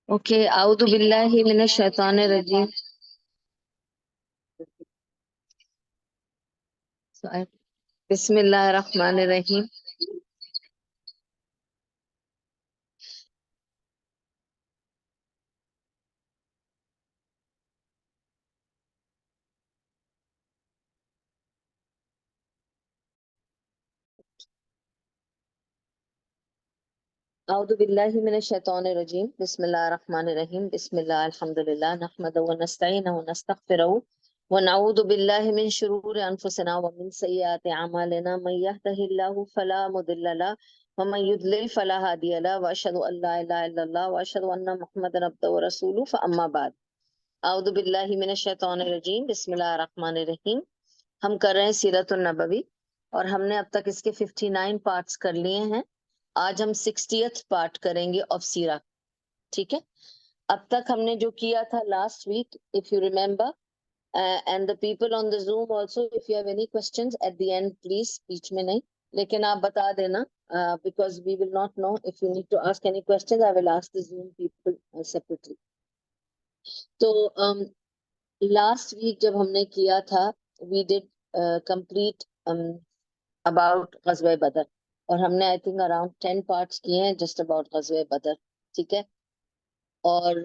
Okay, اعوذ باللہ من الشیطان الرجیم. بسم اللہ الرحمن الرحیم. اعوذ باللہ من الشیطان الرجیم. بسم اللہ الرحمن الرحیم. بسم اللہ الحمدللہ نحمدہ ونستعینہ ونستغفرہ ونعوذ باللہ من شرور انفسنا ومن سیئات اعمالنا من یہدہ اللہ فلا مضل له ومن یضلل فلا ہادی له واشهد ان لا الہ الا اللہ واشهد ان محمدا عبدہ ورسولہ فاما بعد. اعوذ باللہ من الشیطان الرجیم. بسم اللہ الرحمن الرحیم. ہم کر رہے ہیں سیرت النبوی اور ہم نے اب تک اس کے 59 پارٹس کر لیے ہیں. آج ہم 60th پارٹ کریں گے آف سیرہ. ٹھیک ہے، اب تک ہم نے جو کیا تھا last week, if you remember, and the people on the Zoom also, if you have any questions at the end please, بیچ میں نہیں لیکن آپ بتا دینا، because we will not know. If you need to ask any questions I will ask the Zoom people separately. تو last week جب ہم نے کیا تھا، وی ڈڈ کمپلیٹ اباؤٹ غزوہ بدر، اور ہم نے آئی تھنک اراؤنڈ 10 پارٹس کیے ہیں جسٹ اباؤٹ غزوہ بدر. ٹھیک ہے، اور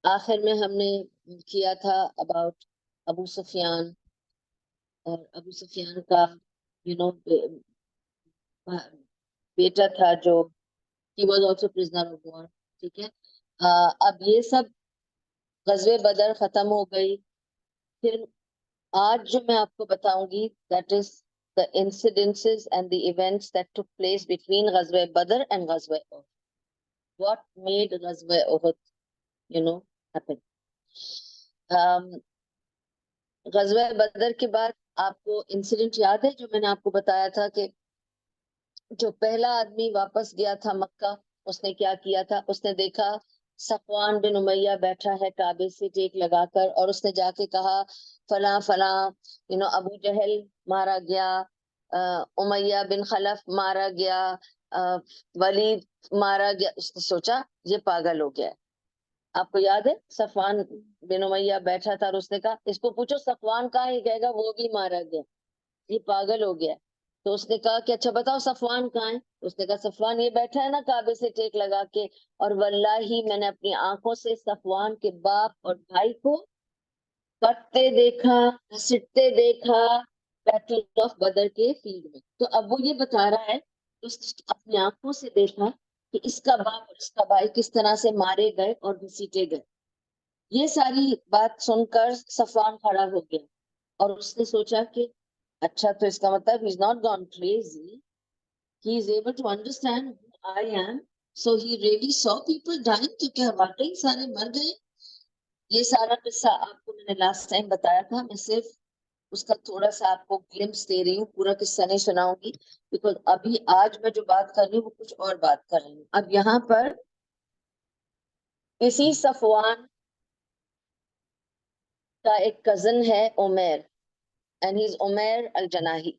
آخر میں ہم نے کیا تھا اباؤٹ ابو سفیان، اور ابو سفیان کا بیٹا تھا جو he was also prisoner of war. ٹھیک ہے، اب یہ سب غزوہ بدر ختم ہو گئی. پھر آج جو میں آپ کو بتاؤں گی that is the incidences and the events that took place between غزوہ بدر and غزوہ احد. What made غزوہ احد happen. غزوہ بدر کے بعد آپ کو انسیڈنٹ یاد ہے جو میں نے آپ کو بتایا تھا کہ جو پہلا آدمی واپس گیا تھا مکہ، اس نے کیا کیا تھا؟ اس نے دیکھا صفوان بن امیہ بیٹھا ہے کعبے سے ٹیک لگا کر، اور اس نے جا کے کہا فلاں فلاں ابو جہل مارا گیا، امیہ بن خلف مارا گیا، ولید مارا گیا. اس نے سوچا یہ پاگل ہو گیا ہے. آپ کو یاد ہے صفوان بن امیہ بیٹھا تھا اور اس نے کہا اس کو پوچھو صفوان کہاں ہے، کہے گا وہ بھی مارا گیا، یہ پاگل ہو گیا. تو اس نے کہا کہ اچھا بتاؤ صفوان کہاں ہے؟ اس نے کہا صفوان یہ بیٹھا ہے نا کعبے سے ٹیک لگا کے، اور واللہ میں نے اپنی آنکھوں سے صفوان کے باپ اور بھائی کو کٹتے دیکھا، گھسٹتے دیکھا بیٹل آف بدر کے فیلڈ میں. تو اب وہ یہ بتا رہا ہے اس نے اپنی آنکھوں سے دیکھا کہ اس کا باپ اور اس کا بھائی کس طرح سے مارے گئے اور گھسیٹے گئے. یہ ساری بات سن کر صفوان کھڑا ہو گیا، اور اس نے سوچا کہ اچھا تو اس کا مطلب he is not gone crazy, he is able to understand who I am, so he really saw people dying. تو کیا واقعی سارے مر گئے؟ یہ سارا قصہ آپ کو میں نے لاسٹ ٹائم بتایا تھا، میں صرف اس کا تھوڑا سا آپ کو گلمس دے رہی ہوں، پورا قصہ نہیں سناؤں گی بیکاز ابھی آج میں جو بات کر رہی ہوں وہ کچھ اور بات کر رہی ہوں. اب یہاں پر اسی صفوان کا ایک کزن ہے Umair, and he is Umair الجناحی.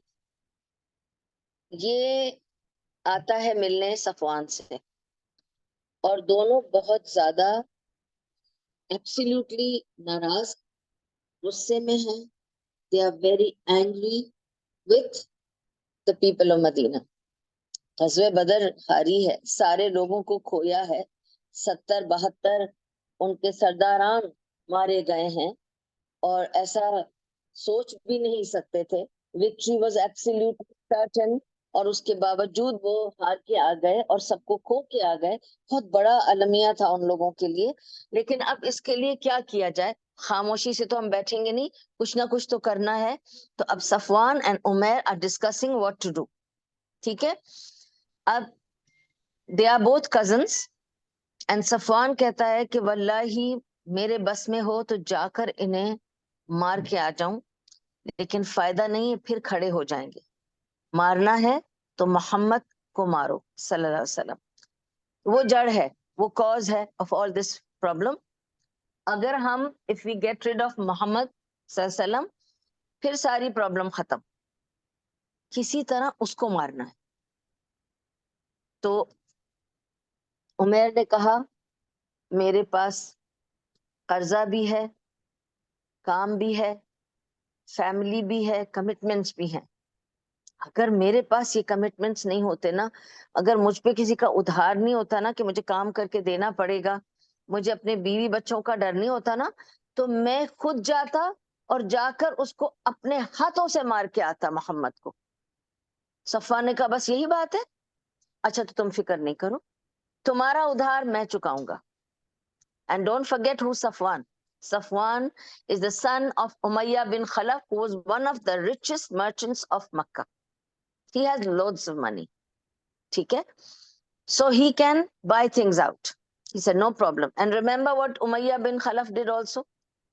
یہ آتا ہے ملنے صفوان سے، اور دونوں بہت زیادہ ایبسلیوٹلی ناراض، غصے میں ہیں. they are very angry with the people of مدینہ. غزوہ بدر ہاری ہے، سارے لوگوں کو کھویا ہے، 70-72 ان کے سرداران مارے گئے ہیں، اور ایسا سوچ بھی نہیں سکتے تھے. وکٹری واز ایبسلیوٹلی سرٹن، اور اس کے باوجود وہ ہار کے آ گئے اور سب کو کھو کے آ گئے. بہت بڑا المیہ تھا ان لوگوں کے لیے. لیکن اب اس کے لیے کیا کیا جائے؟ خاموشی سے تو ہم بیٹھیں گے نہیں، کچھ نہ کچھ تو کرنا ہے. تو اب Safwan and Umair are discussing what to do. ٹھیک ہے، اب they are both cousins, and Safwan کہتا ہے کہ واللہ میرے بس میں ہو تو جا کر انہیں مار کے آ جاؤں، لیکن فائدہ نہیں ہے، پھر کھڑے ہو جائیں گے. مارنا ہے تو محمد کو مارو صلی اللہ علیہ وسلم. وہ جڑ ہے، وہ کاز ہے آف آل دس پرابلم. اگر ہم if we get rid of Muhammad صلی اللہ علیہ وسلم، پھر ساری پرابلم ختم. کسی طرح اس کو مارنا ہے. تو عمیر نے کہا میرے پاس قرضہ بھی ہے, کام بھی ہے, فیملی بھی ہے, کمٹمنٹس بھی ہیں. اگر میرے پاس یہ کمٹمنٹس نہیں ہوتے نا, اگر مجھ پہ کسی کا ادھار نہیں ہوتا نا کہ مجھے کام کر کے دینا پڑے گا, مجھے اپنے بیوی بچوں کا ڈر نہیں ہوتا نا, تو میں خود جاتا اور جا کر اس کو اپنے ہاتھوں سے مار کے آتا محمد کو. صفوان نے کہا بس یہی بات ہے, اچھا تو تم فکر نہیں کرو, تمہارا ادھار میں چکاؤں گا. And don't forget who Safwan. Safwan is the son of Umayyah bin Khalaf, who was one of the richest merchants of Makkah. He has loads of money. Okay? So he can buy things out. He said, no problem. And remember what Umayyah bin Khalaf did also?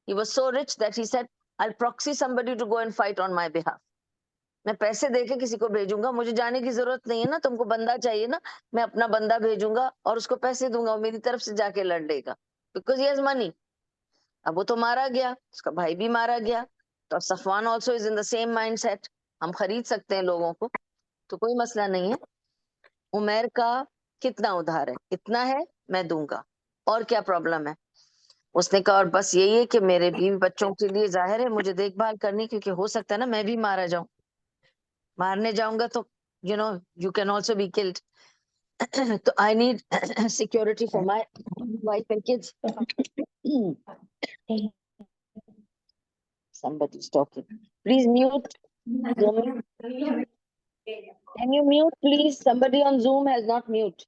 He was so rich that he said, I'll proxy somebody to go and fight on my behalf. میں پیسے دے کے کسی کو بھیجوں گا, مجھے جانے کی ضرورت نہیں ہے نا, تم کو بندہ چاہیے نا, میں اپنا بندہ بھیجوں گا اور اس کو پیسے دوں گا, وہ میری طرف سے جا کے لڑ لے گا, because he has money. اب وہ تو مارا گیا, اس کا بھائی بھی مارا گیا, تو Safwan also is in the same mindset, ہم خرید سکتے ہیں لوگوں کو, تو کوئی مسئلہ نہیں ہے. عمیر کا کتنا ادھار ہے, اتنا ہے, میں دوں گا, اور کیا پرابلم ہے. اس نے کہا اور بس یہی ہے کہ میرے بیوی بچوں کے لیے ظاہر ہے مجھے دیکھ بھال کرنی, کیونکہ ہو سکتا ہے نا میں بھی مارا جاؤں, مارنے جاؤں گا تو you can also be killed. تو I need security for my wife and kids. Somebody's talking. Please mute. Zoom. Can you mute, please? Somebody on Zoom has not mute.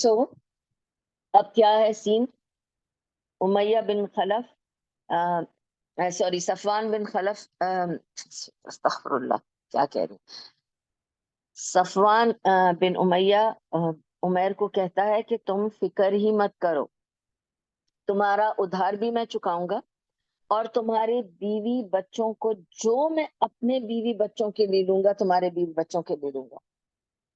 So, اب کیا ہے سین؟ امیہ بن خلف, سوری صفوان بن خلف, استغفر اللہ, کیا کہہ رہی ہوں, صفوان بن امیہ عمیر کو کہتا ہے کہ تم فکر ہی مت کرو, تمہارا ادھار بھی میں چکاؤں گا, اور تمہارے بیوی بچوں کو جو میں اپنے بیوی بچوں کے لیے لوں گا تمہارے بیوی بچوں کے لیے لوں گا.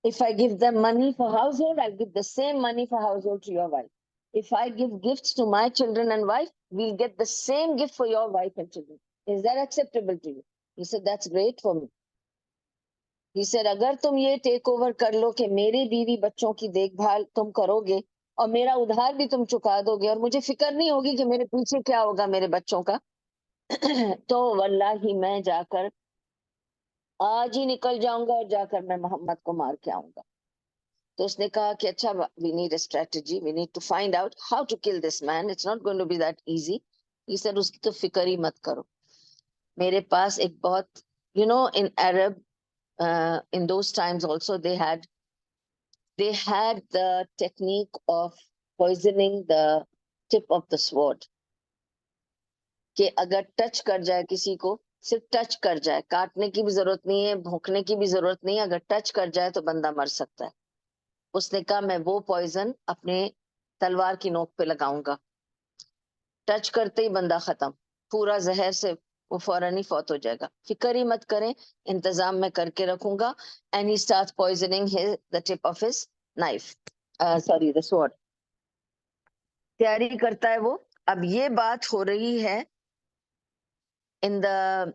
If I give them money for household, I'll give the same money for household to your wife. If I give gifts to my children and wife, we'll get the same gift for your wife and children. Is that acceptable to you? He said, that's great for me. He said, اگر تم یہ take over کر لو کہ میرے بیوی بچوں کی دیکھ بھال تم کرو گے اور میرا ادھار بھی تم چکا دو گے اور مجھے فکر نہیں ہوگی کہ میرے پیچھے کیا ہوگا میرے بچوں کا, تو واللہ میں جا کر آج ہی نکل جاؤں گا اور جا کر میں محمد کو مار کے آؤں گا. تو اس نے کہا کہ اچھا, we need a strategy, we need to find out how to kill this man, it's not going to be that easy. He said, اس کی تو فکر ہی مت کرو, میرے پاس ایک بہت, in Arab, in those times also they had the technique of poisoning the tip of the sword, کہ اگر ٹچ کر جائے کسی کو, صرف ٹچ کر جائے, کاٹنے کی بھی ضرورت نہیں ہے, بھونکنے کی بھی ضرورت نہیں ہے, اگر ٹچ کر جائے تو بندہ مر سکتا ہے. اس نے کہا میں وہ پوائزن اپنے تلوار کی نوک پہ لگاؤں گا, ٹچ کرتے ہی بندہ ختم, پورا زہر سے وہ فوراً ہی فوت ہو جائے گا, فکر ہی مت کریں, انتظام میں کر کے رکھوں گا. And he starts poisoning the tip of his knife, sorry, the sword. تیاری کرتا ہے وہ. اب یہ بات ہو رہی ہے in the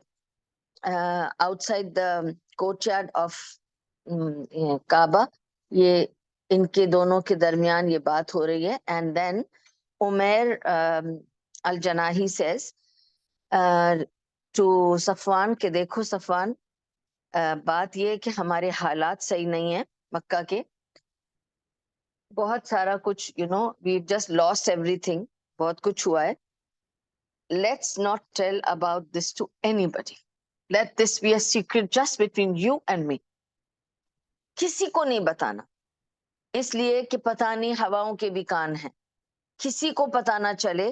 outside the courtyard of Kaaba, یہ ان کے دونوں کے درمیان یہ بات ہو رہی ہے. And then Umair Al-Janahi says to Safwan کہ دیکھو صفوان, بات یہ ہے کہ ہمارے حالات صحیح نہیں ہیں مکہ کے, بہت سارا کچھ we've just lost everything, بہت کچھ ہوا ہے. Let's not tell about this to anybody. Let this be a secret just between you and me. کسی کو نہیں بتانا, اس لیے کہ پتہ نہیں ہواؤں کے بھی کان ہیں, کسی کو پتہ نہ چلے,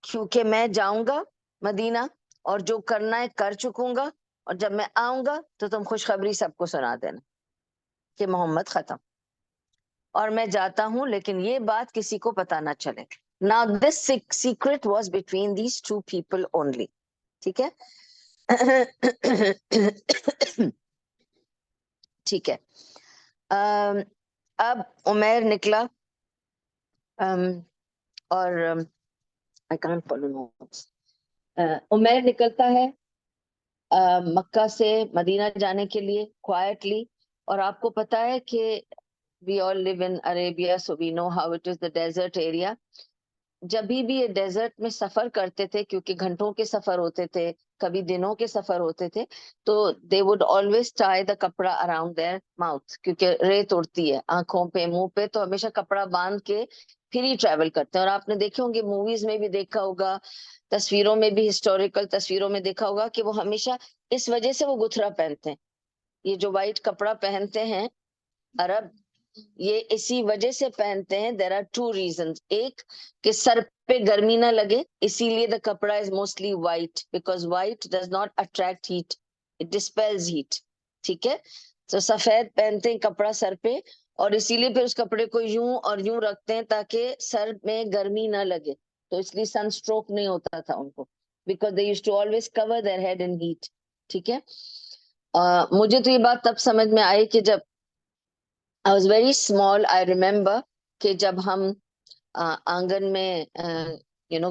کیونکہ میں جاؤں گا مدینہ اور جو کرنا ہے کر چکوں گا, اور جب میں آؤں گا تو تم خوشخبری سب کو سنا دینا کہ محمد ختم, اور میں جاتا ہوں, لیکن یہ بات کسی کو پتہ نہ چلے. Now this secret was between these two people only. ٹھیک ہے, ٹھیک ہے. اب عمیر نکلا, اور I can't follow notes. Umair نکلتا ہے مکہ سے مدینہ جانے کے لیے کوائٹلی, اور آپ کو پتا ہے کہ we all live in Arabia, so we know how it is the desert area. جب بھی یہ ڈیزرٹ میں سفر کرتے تھے, کیونکہ گھنٹوں کے سفر ہوتے تھے, کبھی دنوں کے سفر ہوتے تھے, تو they would always tie the کپڑا around their mouth, کیونکہ ریت اڑتی ہے آنکھوں پہ, منہ پہ, تو ہمیشہ کپڑا باندھ کے پھر ہی ٹریول کرتے ہیں. اور آپ نے دیکھے ہوں گے, موویز میں بھی دیکھا ہوگا, تصویروں میں بھی, ہسٹوریکل تصویروں میں دیکھا ہوگا کہ وہ ہمیشہ اس وجہ سے وہ گتھرا پہنتے ہیں. یہ جو وائٹ کپڑا پہنتے ہیں عرب, یہ اسی وجہ سے پہنتے ہیں. There are two reasons. ایک کہ سر پہ گرمی نہ لگے, اسی لیے دا کپڑا is mostly white, because white does not attract heat, it dispels heat. ٹھیک ہے, تو سفید پہنتے ہیں کپڑا سر پہ, اور اسی لیے پھر اس کپڑے کو یوں اور یوں رکھتے ہیں تاکہ سر میں گرمی نہ لگے, تو اس لیے سن اسٹروک نہیں ہوتا تھا ان کو, because they used to always cover their head in hat. ٹھیک ہے, مجھے تو یہ بات تب سمجھ میں آئی کہ جب I was very small. I remember کہ جب ہم آنگن میں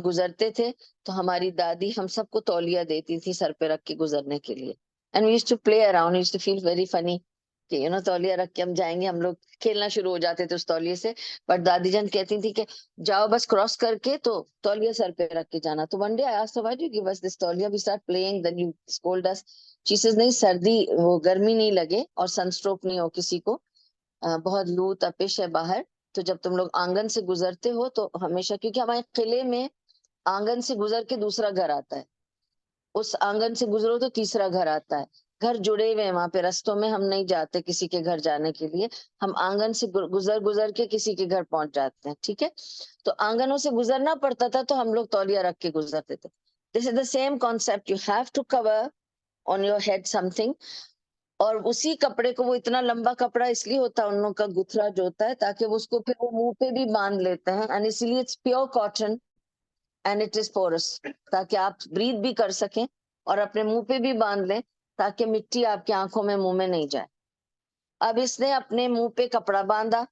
گزرتے تھے, تو ہماری دادی ہم سب کو تولیہ دیتی تھی سر پہ رکھ کے گزرنے کے لیے. And we used to play around, we used to feel very funny کہ تولیہ رکھ کے ہم جائیں گے, ہم لوگ کھیلنا شروع ہو جاتے تھے اس تولیے سے. بٹ دادی جان کہتی تھی کہ جاؤ بس کراس کر کے تو تولیہ سر پہ رکھ کے جانا. تو one day I asked her, why do you give us this تولیہ? We start playing, then you scold us. She says, نہیں, سردی, وہ گرمی نہیں لگے اور سن اسٹروک نہیں ہو کسی کو, بہت لو تپش ہے باہر, تو جب تم لوگ آنگن سے گزرتے ہو تو ہمیشہ, کیونکہ ہمارے قلعے میں آنگن سے گزر کے دوسرا گھر آتا ہے, اس آنگن سے گزرو تو تیسرا گھر آتا ہے, گھر جڑے ہوئے ہیں وہاں پہ, رستوں میں ہم نہیں جاتے کسی کے گھر جانے کے لیے, ہم آنگن سے گزر کے کسی کے گھر پہنچ جاتے ہیں. ٹھیک ہے, تو آنگنوں سے گزرنا پڑتا تھا, تو ہم لوگ تولیہ رکھ کے گزرتے تھے. This is the same concept, you have to cover on your head something. اور اسی کپڑے کو, وہ اتنا لمبا کپڑا اس لیے ہوتا ہے ان لوگوں کا گتھرا جو ہوتا ہے, تاکہ وہ اس کو پھر وہ منہ پہ بھی باندھ لیتے ہیں, اینڈ اسی لیے it's pure cotton and it is porous, تاکہ آپ بریتھ بھی کر سکیں اور اپنے منہ پہ بھی باندھ لیں, تاکہ مٹی آپ کی آنکھوں میں, منہ میں نہیں جائے. اب اس نے اپنے منہ پہ کپڑا باندھا,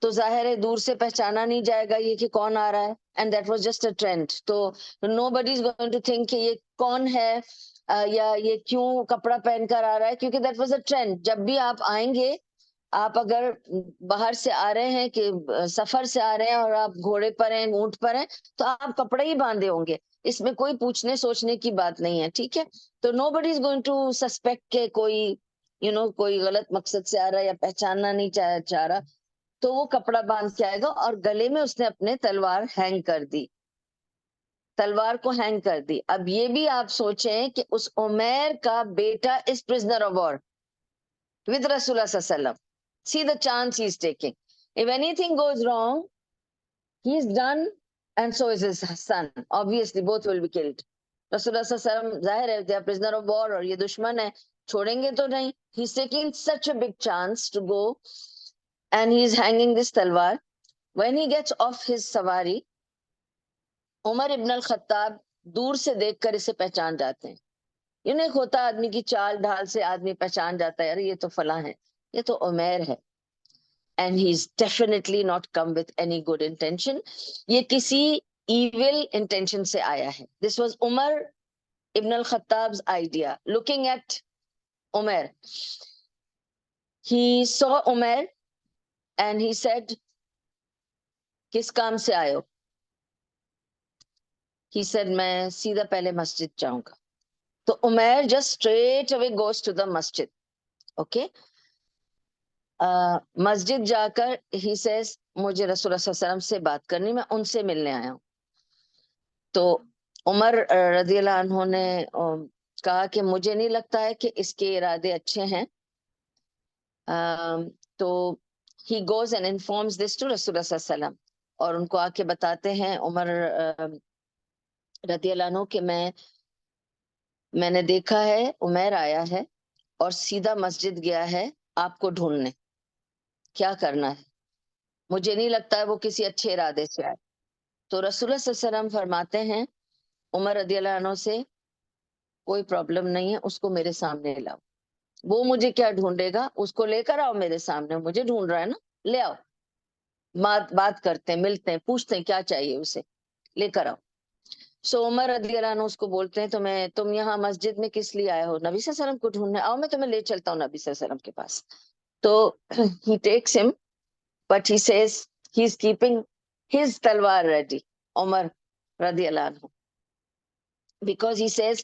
تو ظاہر ہے دور سے پہچانا نہیں جائے گا یہ کہ کون آ رہا ہے, and that was just a trend. تو nobody is going to think کہ یہ کون ہے, یا یہ کیوں کپڑا پہن کر آ رہا ہے, کیونکہ دیٹ واز اے ٹرینڈ. جب بھی آپ آئیں گے, آپ اگر باہر سے آ رہے ہیں, کہ سفر سے آ رہے ہیں, اور آپ گھوڑے پر ہیں, اونٹ پر ہیں, تو آپ کپڑے ہی باندھے ہوں گے, اس میں کوئی پوچھنے سوچنے کی بات نہیں ہے. ٹھیک ہے, تو nobody is going to suspect کہ کوئی کوئی غلط مقصد سے آ رہا ہے یا پہچاننا نہیں چاہ رہا, تو وہ کپڑا باندھ کے آئے گا. اور گلے میں اس نے اپنے تلوار ہینگ کر دی, تلوار کو ہینگ کر دی. اب یہ بھی آپ سوچیں کہ اس عمیر کا بیٹا اس پرزنر آف وار with رسول اللہ صلی اللہ علیہ وسلم. See the chance he is taking. If anything goes wrong, he is done, and so is his son. Obviously, both will be killed. رسول اللہ صلی اللہ علیہ وسلم ظاہر ہے they are prisoner of war, اور یہ دشمن ہے, چھوڑیں گے تو نہیں. He is taking such a big chance to go, and he is hanging this talwar. When he gets off his sawari, عمر ابن الخطاب دور سے دیکھ کر اسے پہچان جاتے ہیں. ایک ہوتا آدمی کی چال ڈھال سے آدمی پہچان جاتا ہے, یہ تو فلاں ہے, یہ تو عمیر ہے. And he's definitely not come with any good intention. یہ کسی evil intention سے آیا ہے. This was Umar ibn al-Khattab's idea. Looking at Umar, he saw Umar and he said, کس کام سے آئے ہو? He said, میں سیدھا پہلے مسجد جاؤں گا. تو Umair just straight away goes to the masjid. Okay? مسجد جا کر he says, مجھے رسول اللہ صلی اللہ علیہ وسلم سے بات کرنی, میں ان سے ملنے آیا ہوں. تو عمر رضی اللہ عنہ نے کہا کہ مجھے نہیں لگتا ہے کہ اس کے ارادے اچھے ہیں. تو he goes and informs this to رسول اللہ صلی اللہ علیہ وسلم, اور ان کو آ کے بتاتے ہیں عمر رضی اللہ عنہ کہ میں نے دیکھا ہے عمیر آیا ہے اور سیدھا مسجد گیا ہے آپ کو ڈھونڈنے, کیا کرنا ہے؟ مجھے نہیں لگتا ہے وہ کسی اچھے ارادے سے آئے. تو رسول اللہ صلی اللہ علیہ وسلم فرماتے ہیں عمر رضی اللہ عنہ سے, کوئی پرابلم نہیں ہے, اس کو میرے سامنے لاؤ. وہ مجھے کیا ڈھونڈے گا, اس کو لے کر آؤ میرے سامنے, مجھے ڈھونڈ رہا ہے نا, لے آؤ, بات کرتے ہیں, ملتے ہیں, پوچھتے ہیں کیا چاہیے اسے, لے کر آؤ. سو عمر رضی اللہ عنہ اس کو بولتے ہیں تم یہاں مسجد میں کس لیے آئے ہو؟ نبی صلی اللہ علیہ وسلم کو ڈھونڈنے. آؤ میں تمہیں لے چلتا ہوں نبی صلی اللہ علیہ وسلم کے پاس. So he takes him, but he says he's keeping his talwar ready, Umar radiallahu anhu, because he says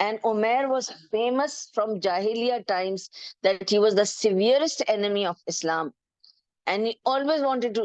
and Umair was famous from Jahiliyyah times that he was the severest enemy of Islam, and he always wanted to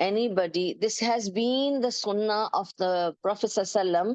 anybody, this has been the sunnah of the Prophet sallam,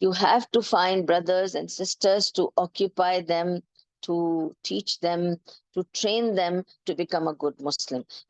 you have to find brothers and sisters to occupy them, to teach them, to train them to become a good Muslim.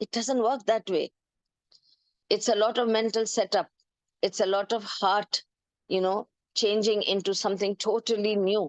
it doesn't work that way. It's a lot of mental setup, it's a lot of heart, changing into something totally new.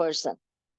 person.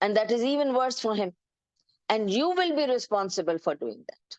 and that is even worse for him, and you will be responsible for doing that,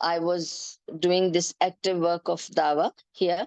I was doing this active work of dawa here,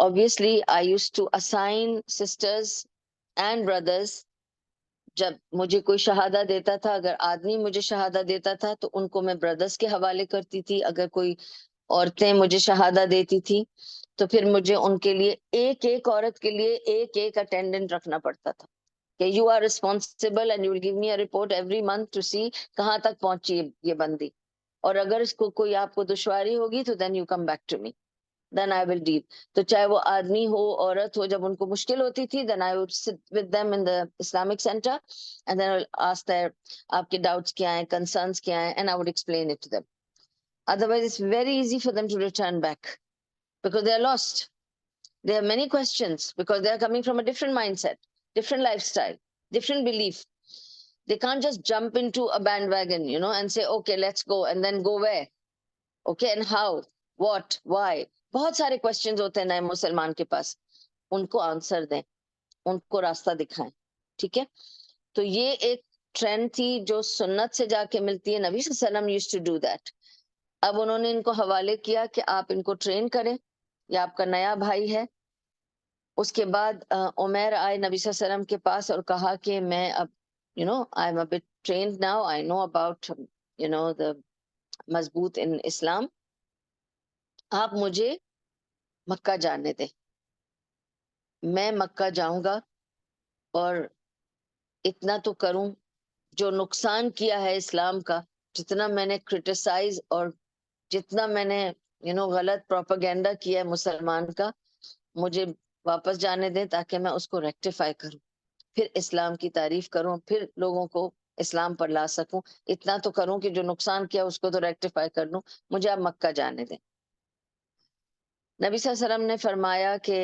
obviously I used to assign sisters and brothers جب مجھے کوئی شہادہ دیتا تھا، اگر آدمی مجھے شہادہ دیتا تھا تو ان کو میں بردرز کے حوالے کرتی تھی. اگر کوئی عورتیں مجھے شہادہ دیتی تھی تو پھر مجھے ان کے لیے ایک ایک عورت کے لیے ایک ایک اٹینڈنٹ رکھنا پڑتا تھا کہ you are responsible and you will give me a report every month to see کہاں تک پہنچی یہ بندی, اور اگر اس کو کوئی آپ کو دشواری ہوگی تو then you come back to me, then I will deal. تو چاہے وہ آدمی ہو عورت ہو, جب ان کو مشکل ہوتی تھی then I would sit with them in the Islamic centre and then ask there آپ کے ڈاؤٹس کیا ہیں, کنسرنس کیا ہیں, and I would explain it to them. Otherwise, it's very easy for them to return back because they are lost. They have many questions because they are coming from a different mindset, different lifestyle, different belief. They can't just jump into a bandwagon, and say, okay, let's go, and then go where? Okay, and how? What? Why? بہت سارے questions ہوتے ہیں نئے مسلمان کے پاس, ان کو answer دیں, ان کو راستہ دکھائیں. ٹھیک ہے, تو یہ ایک ٹرینڈ تھی جو سنت سے جا کے ملتی ہے. نبی صلی اللہ علیہ وسلم used to do that. اب انہوں نے ان کو حوالے کیا کہ آپ ان کو ٹرین کریں, یا آپ کا نیا بھائی ہے. اس کے بعد عمیر آئے نبی صلی اللہ علیہ وسلم کے پاس اور کہا کہ میں اب I am a bit trained now, I know about the مضبوط ان اسلام, آپ مجھے مکہ جانے دیں. میں مکہ جاؤں گا اور اتنا تو کروں جو نقصان کیا ہے اسلام کا, جتنا میں نے کرٹیسائز اور جتنا میں نے غلط پروپیگنڈا کیا ہے مسلمان کا, مجھے واپس جانے دیں تاکہ میں اس کو ریکٹیفائی کروں, پھر اسلام کی تعریف کروں, پھر لوگوں کو اسلام پر لا سکوں. اتنا تو کروں کہ جو نقصان کیا اس کو تو ریکٹیفائی کر لوں, مجھے آپ مکہ جانے دیں. نبی صلی اللہ علیہ وسلم نے فرمایا کہ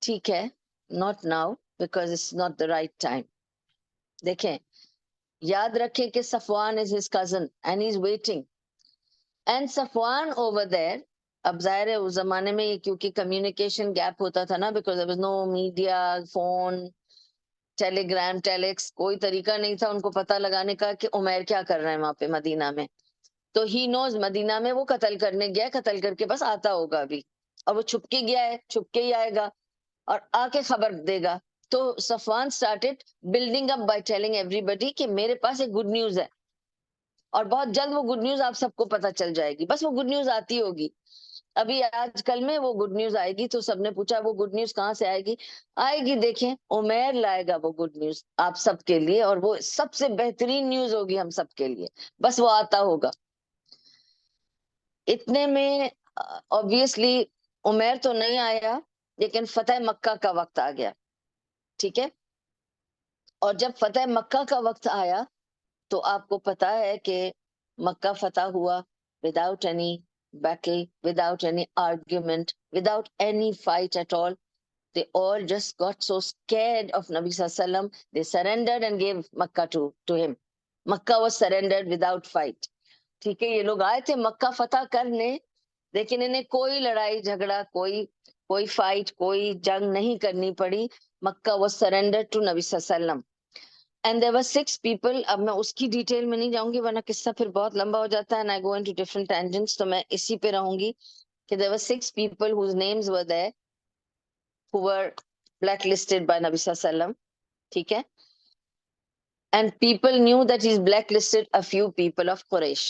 ٹھیک ہے, not now because it's not the right time. دیکھیں, یاد رکھیں کہ Safwan is his cousin and he is waiting. And Safwan over there, اب ظاہر ہے اس زمانے میں یہ کیونکہ کمیونیکیشن گیپ ہوتا تھا نا, because there was no media, phone, telegram, telex, کوئی طریقہ نہیں تھا ان کو پتہ لگانے کا کہ عمیر کیا کر رہے ہیں وہاں پہ مدینہ میں. تو ہی نوز مدینہ میں وہ قتل کرنے گیا, قتل کر کے بس آتا ہوگا ابھی, اور وہ چھپ کے گیا ہے, چھپ کے ہی آئے گا اور آ کے خبر دے گا. تو صفوان started building up by telling everybody کہ میرے پاس ایک گڈ نیوز ہے, اور بہت جلد وہ گڈ نیوز آپ سب کو پتہ چل جائے گی. بس وہ گڈ نیوز آتی ہوگی, ابھی آج کل میں وہ گڈ نیوز آئے گی. تو سب نے پوچھا وہ گڈ نیوز کہاں سے آئے گی؟ آئے گی, دیکھیں عمیر لائے گا وہ گڈ نیوز آپ سب کے لیے, اور وہ سب سے بہترین نیوز ہوگی ہم سب کے لیے, بس وہ آتا ہوگا. اتنے میں obviously عمیر تو نہیں آیا, لیکن فتح مکہ کا وقت آ گیا. ٹھیک ہے, اور جب فتح مکہ کا وقت آیا تو آپ کو پتا ہے کہ مکہ فتح ہوا without any battle, without any argument, without any fight at all. They all just got so scared of Nabi Sallallahu Alaihi Wasallam. They surrendered and gave Makkah to him. Makkah was surrendered without fight. ٹھیک ہے, یہ لوگ آئے تھے مکہ فتح کرنے, لیکن انہیں کوئی لڑائی جھگڑا, کوئی فائٹ, کوئی جنگ نہیں کرنی پڑی. مکہ was surrendered to نبی صلی اللہ علیہ وسلم. And there were 6 people. اب میں اس کی ڈیٹیل میں نہیں جاؤں گی ورنہ قصہ پھر بہت لمبا ہو جاتا ہے, and I go into different tangents. تو میں اسی پہ رہوں گی کہ there were 6 people whose names were there who were blacklisted by نبی صلی اللہ علیہ وسلم. ٹھیک ہے, and people knew that he's blacklisted a few people of Quraysh.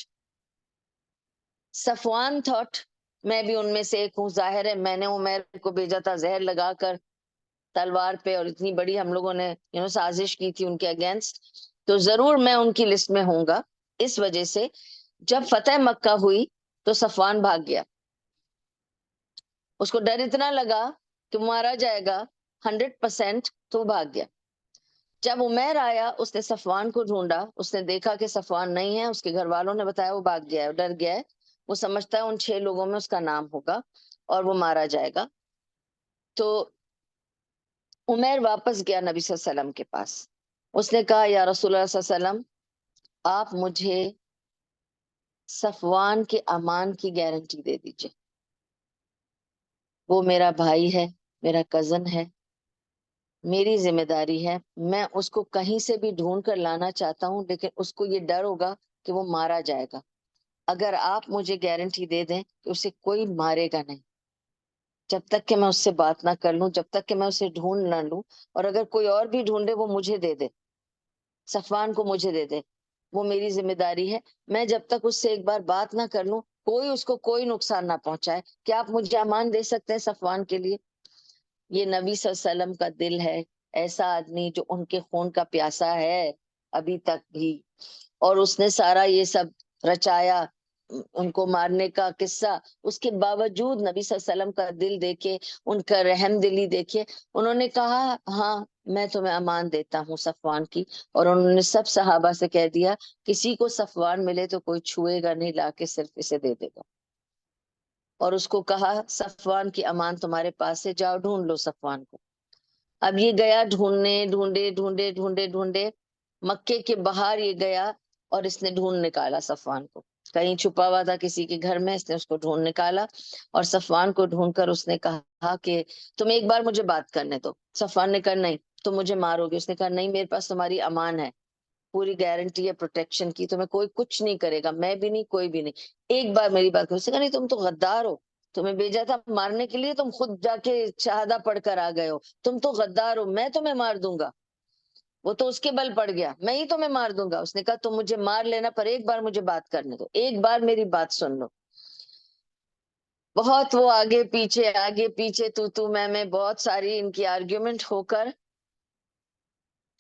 Safwan thought میں بھی ان میں سے ایک ہوں. ظاہر ہے میں نے عمیر کو بھیجا تھا زہر لگا کر تلوار پہ, اور اتنی بڑی ہم لوگوں نے سازش کی تھی ان کے اگینسٹ, تو ضرور میں ان کی لسٹ میں ہوں گا. اس وجہ سے جب فتح مکہ ہوئی تو صفوان بھاگ گیا. اس کو ڈر اتنا لگا کہ مارا جائے گا 100%, تو بھاگ گیا. جب عمیر آیا اس نے صفوان کو ڈھونڈا, اس نے دیکھا کہ صفوان نہیں ہے, اس کے گھر والوں نے بتایا وہ بھاگ گیا ہے, ڈر گیا ہے. وہ سمجھتا ہے ان 6 لوگوں میں اس کا نام ہوگا اور وہ مارا جائے گا. تو عمیر واپس گیا نبی صلی اللہ علیہ وسلم کے پاس. اس نے کہا یا رسول اللہ صلی اللہ علیہ وسلم, آپ مجھے صفوان کے امان کی گارنٹی دے دیجئے. وہ میرا بھائی ہے, میرا کزن ہے, میری ذمہ داری ہے. میں اس کو کہیں سے بھی ڈھونڈ کر لانا چاہتا ہوں, لیکن اس کو یہ ڈر ہوگا کہ وہ مارا جائے گا. اگر آپ مجھے گارنٹی دے دیں کہ اسے کوئی مارے گا نہیں, جب تک کہ میں اس سے بات نہ کر لوں، جب تک کہ میں اسے ڈھونڈ نہ لوں، اور اگر کوئی اور بھی ڈھونڈے وہ مجھے دے دے، صفوان کو مجھے دے دے، وہ میری ذمہ داری ہے۔ میں جب تک اس سے ایک بار بات نہ کر لوں، کوئی اس کو کوئی نقصان نہ پہنچائے۔ کیا آپ مجھے امان دے سکتے ہیں صفوان کے لیے؟ یہ نبی صلی اللہ علیہ وسلم کا دل ہے، ایسا آدمی جو ان کے خون کا پیاسا ہے ابھی تک بھی، اور اس نے سارا یہ سب رچایا ان کو مارنے کا قصہ، اس کے باوجود نبی صلی اللہ علیہ وسلم کا دل دیکھے، ان کا رحم دلی دیکھے، انہوں نے کہا ہاں میں تمہیں امان دیتا ہوں صفوان کی۔ اور انہوں نے سب صحابہ سے کہہ دیا کسی کو صفوان ملے تو کوئی چھوئے گا نہیں، لا کے صرف اسے دے دے گا۔ اور اس کو کہا صفوان کی امان تمہارے پاس ہے، جاؤ ڈھونڈ لو صفوان کو۔ اب یہ گیا ڈھونڈنے، ڈھونڈے ڈھونڈے ڈھونڈے ڈھونڈے مکے کے باہر یہ گیا، اور اس نے ڈھونڈ نکالا صفوان کو، کہیں چھپا ہوا تھا کسی کے گھر میں، اس نے اس کو ڈھونڈ نکالا، اور صفوان کو ڈھونڈ کر اس نے کہا کہ تم ایک بار مجھے بات کرنے دو۔ صفوان نے کہا نہیں تم مجھے مارو گے۔ اس نے کہا نہیں، میرے پاس تمہاری امان ہے، پوری گارنٹی ہے پروٹیکشن کی، تمہیں کوئی کچھ نہیں کرے گا، میں بھی نہیں، کوئی بھی نہیں، ایک بار میری بات کرو۔ اس نے کہا نہیں تم تو غدار ہو، تمہیں بھیجا تھا مارنے کے لیے، تم خود جا کے شہادہ پڑھ کر آ گئے ہو، تم تو غدار ہو، میں تمہیں مار دوں گا۔ وہ تو اس کے بل پڑ گیا، میں ہی تمہیں مار دوں گا۔ اس نے کہا تم مجھے مار لینا پر ایک بار مجھے بات کرنے دو، ایک بار میری بات سن لو۔ بہت وہ آگے پیچھے تو میں بہت ساری ان کی آرگیومنٹ ہو کر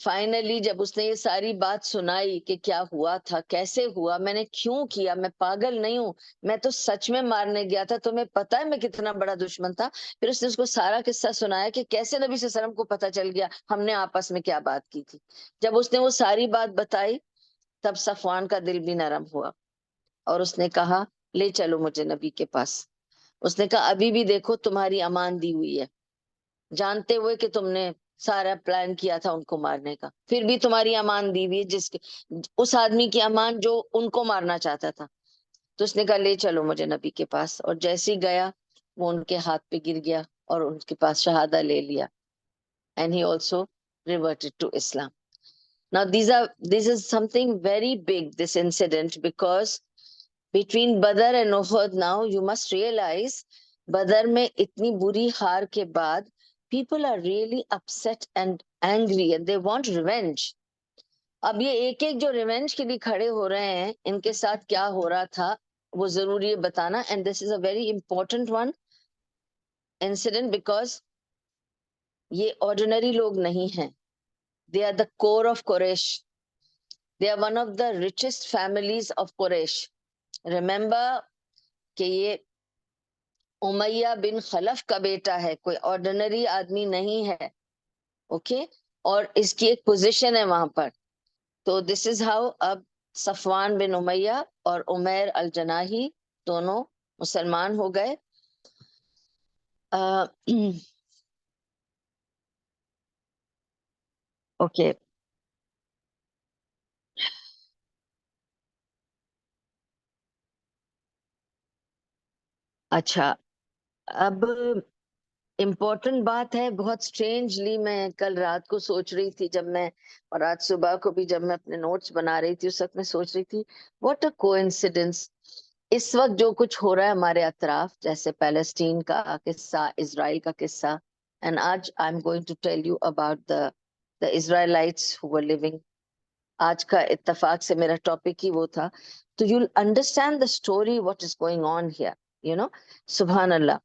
فائنلی جب اس نے یہ ساری بات سنائی کہ کیا ہوا تھا، کیسے ہوا، میں نے کیوں کیا، میں پاگل نہیں ہوں، میں تو سچ میں مارنے گیا تھا، تمہیں پتا ہے میں کتنا بڑا دشمن تھا۔ پھر اس نے اس کو سارا قصہ سنایا کہ کیسے نبی صلی اللہ علیہ وسلم کو پتا چل گیا ہم نے آپس میں کیا بات کی تھی۔ جب اس نے وہ ساری بات بتائی تب صفوان کا دل بھی نرم ہوا، اور اس نے کہا لے چلو مجھے نبی کے پاس۔ اس نے کہا ابھی بھی دیکھو تمہاری امان دی ہوئی ہے، جانتے ہوئے کہ تم نے سارا پلان کیا تھا ان کو مارنے کا، پھر بھی تمہاری امان دی ہوئی، اس آدمی کی امان جو ان کو مارنا چاہتا تھا۔ تو اس نے کہا لے چلو مجھے نبی کے پاس، اور جیسے ہی گیا وہ ان کے ہاتھ پہ گر گیا اور ان کے پاس شہادہ لے لیا، and he also reverted to Islam. Now this is something very big, this incident, because between Badr and Uhud, now you must realize بدر میں اتنی بری ہار کے بعد people are really upset and angry and they want revenge. اب یہ ایک ایک جو ریونج کے لیے کھڑے ہو رہے ہیں، ان کے ساتھ کیا ہو رہا تھا وہ ضروری ہے بتانا، and this is a very important one incident because یہ ordinary لوگ نہیں ہیں، they are the core of Quraysh, they are one of the richest families of Quraysh. Remember کہ یہ امیہ بن خلف کا بیٹا ہے، کوئی آرڈنری آدمی نہیں ہے، اوکے، اور اس کی ایک پوزیشن ہے وہاں پر۔ تو دس از ہاؤ اب صفوان بن امیہ اور عمیر الجناحی دونوں مسلمان ہو گئے۔ اوکے، اچھا، اب امپورٹنٹ بات ہے، بہت اسٹرینجلی میں کل رات کو سوچ رہی تھی جب میں، اور آج صبح کو بھی جب میں اپنے نوٹس بنا رہی تھی، اس وقت میں سوچ رہی تھی واٹ اے کوانسیڈنس، اس وقت جو کچھ ہو رہا ہے ہمارے اطراف، جیسے پیلسٹین کا قصہ، اسرائیل کا قصہ، اینڈ آج I am going to tell you about the Israelites who were living. آج کا اتفاق سے میرا ٹاپک ہی وہ تھا، تو you'll understand the story what is going on here, you know. سبحان اللہ.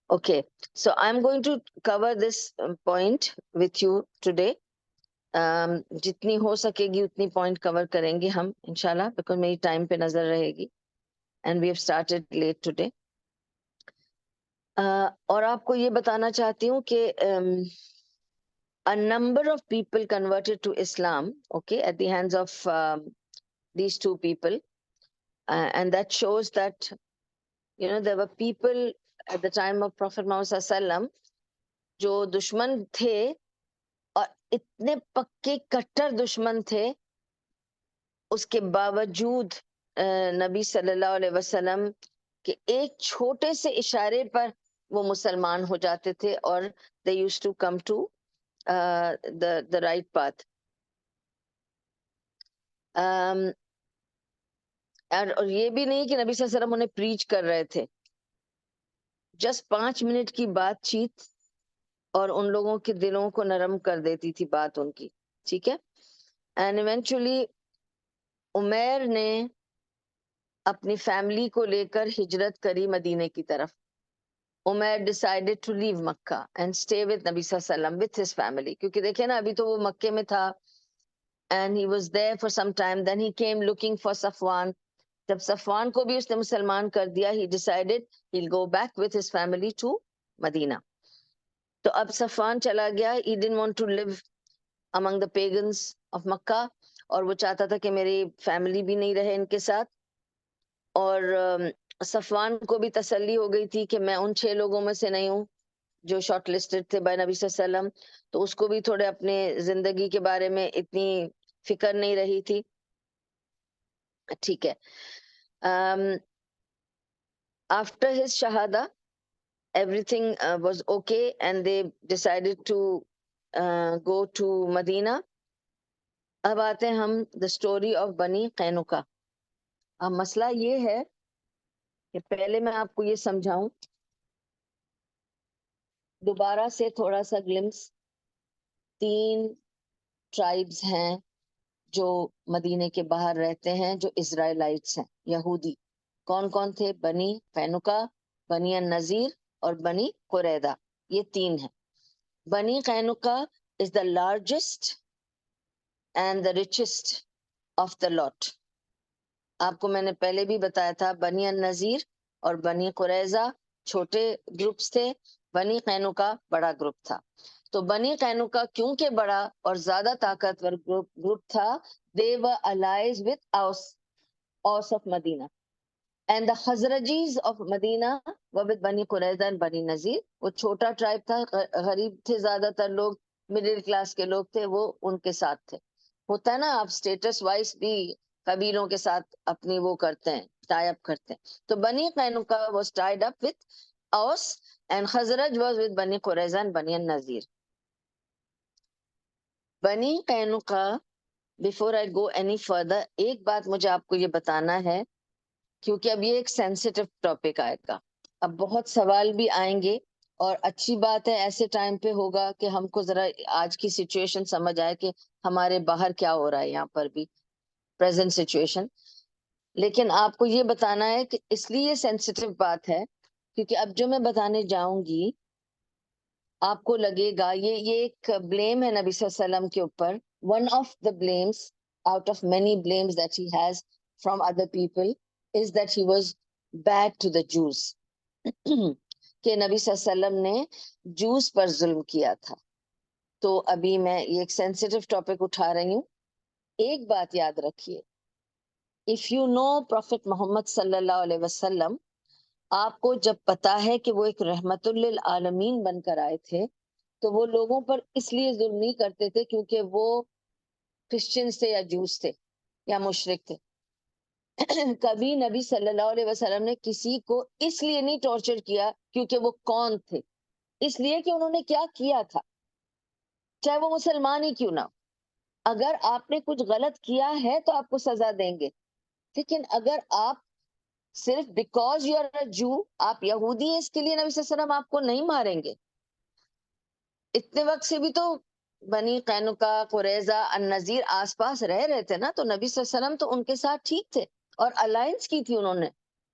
Okay, so I'm going to cover this point with you today. جتنی ہو سکے گی اتنی پوائنٹ کور کریں گے ہم انشاءاللہ، بیکاز میری ٹائم پہ نظر رہے گی، and we have started late today. اور آپ کو یہ بتانا چاہتی ہوں کہ a number of people converted to Islam, okay, at the hands of these two people, and that shows that, you know, there were people at the time of Prophet Muhammad sallallahu alaihi wasallam جو دشمن تھے، اور اتنے پکے کٹر دشمن تھے، اس کے باوجود نبی صلی اللہ علیہ وسلم کے ایک چھوٹے سے اشارے پر وہ مسلمان ہو جاتے تھے، اور they used to come to the right path. اور یہ بھی نہیں کہ نبی صلی اللہ علیہ وسلم انہیں پریچ کر رہے تھے، جسٹ 5 منٹ کی بات چیت اور ان لوگوں کے دلوں کو نرم کر دیتی تھی بات ان کی. ٹھیک ہے. اینڈ ایونچولی عمیر نے اپنی فیملی کو لے کر ہجرت کری مدینے کی طرف. Umair decided to leave Mecca and stay with نبی صلی اللہ علیہ وسلم with his family. کیونکہ دیکھیں نا ابھی تو وہ مکے میں تھا and he was there for some time. Then he came looking for Safwan. جب صفوان کو بھی اس نے مسلمان کر دیا, he decided he'll go back with his family to مدینہ. تو اب صفوان چلا گیا. He didn't want to live among the pagans of مکہ, اور وہ چاہتا تھا کہ میری فیملی بھی نہیں رہے ان کے ساتھ. اور صفوان کو بھی تسلی ہو گئی تھی کہ میں ان 6 لوگوں میں سے نہیں ہوں جو شارٹ لسٹڈ تھے بائی نبی صلی اللہ علیہ وسلم. تو اس کو بھی تھوڑے اپنے زندگی کے بارے میں اتنی فکر نہیں رہی تھی. ٹھیک ہے. آفٹر ہز شہادہ everything was okay and they decided to go to Medina. اب آتے ہیں ہم the story of بنی قینقاع. اب مسئلہ یہ ہے کہ پہلے میں آپ کو یہ سمجھاؤں, دوبارہ سے تھوڑا سا گلمس. 3 ٹرائبز ہیں جو مدینے کے باہر رہتے ہیں, جو اسرائیلائٹس ہیں, یہودی. کون کون تھے؟ بنی قینقاع, بنی النذیر اور بنی قریظہ. یہ 3 ہیں. بنی قینقاع is the largest and the richest of the lot. آپ کو میں نے پہلے بھی بتایا تھا بنی النذیر اور بنی قریظہ چھوٹے گروپس تھے, بنی قینقاع بڑا گروپ تھا. تو بنی قینقاع کیونکہ بڑا اور زیادہ طاقتور گروپ تھا, they were allies with Aus of Medina. And the Khazrajis of Medina were with Bani Qurayza and Bani Nazir. وہ چھوٹا ٹرائب تھا, غریب تھے زیادہ تر لوگ, مڈل کلاس کے لوگ تھے, وہ ان کے ساتھ تھے. ہوتا ہے نا آپ اسٹیٹس وائز بھی قبیلوں کے ساتھ اپنی وہ کرتے ہیں, ٹائی اپ کرتے ہیں. تو بنی قینقاع was tied up with Aus and Khazraj was with Bani Qurayza and Bani Nazir. بنی قینقاع, before I go any further, ایک بات مجھے آپ کو یہ بتانا ہے کیونکہ اب یہ ایک سینسیٹیو ٹاپک آئے گا. اب بہت سوال بھی آئیں گے, اور اچھی بات ہے ایسے ٹائم پہ ہوگا کہ ہم کو ذرا آج کی سچویشن سمجھ آئے کہ ہمارے باہر کیا ہو رہا ہے یہاں پر بھی, پریزنٹ سچویشن. لیکن آپ کو یہ بتانا ہے کہ اس لیے یہ سینسیٹیو بات ہے کیونکہ اب جو میں بتانے جاؤں گی آپ کو لگے گا یہ ایک بلیم ہے نبی صلی اللہ علیہ وسلم کے اوپر. One of the blames out of many blames that he has from other people is that he was bad to the Jews. کہ نبی صلی اللہ علیہ وسلم نے جوز پر ظلم کیا تھا. تو ابھی میں یہ ایک سینسیٹیو ٹاپک اٹھا رہی ہوں. ایک بات یاد رکھیے, if you know Prophet محمد صلی اللہ علیہ وسلم, آپ کو جب پتا ہے کہ وہ ایک رحمت للعالمین بن کر آئے تھے, تو وہ لوگوں پر اس لیے ظلم نہیں کرتے تھے کیونکہ وہ کرسچنز تھے یا جوز تھے یا مشرک تھے. کبھی نبی صلی اللہ علیہ وسلم نے کسی کو اس لیے نہیں ٹارچر کیا کیونکہ وہ کون تھے, اس لیے کہ انہوں نے کیا کیا تھا, چاہے وہ مسلمان ہی کیوں نہ. اگر آپ نے کچھ غلط کیا ہے تو آپ کو سزا دیں گے, لیکن اگر آپ صرف بیکاز یو آر اے جو, آپ یہودی ہیں اس کے لیے نبی صلی اللہ علیہ وسلم آپ کو نہیں ماریں گے. اتنے وقت سے بھی تو بنی قینقاع, قریظہ, النذیر آس پاس رہ رہے تھے نا, تو نبی صلی اللہ علیہ وسلم تو ان کے ساتھ ٹھیک تھے, اور الائنس کی تھی انہوں نے.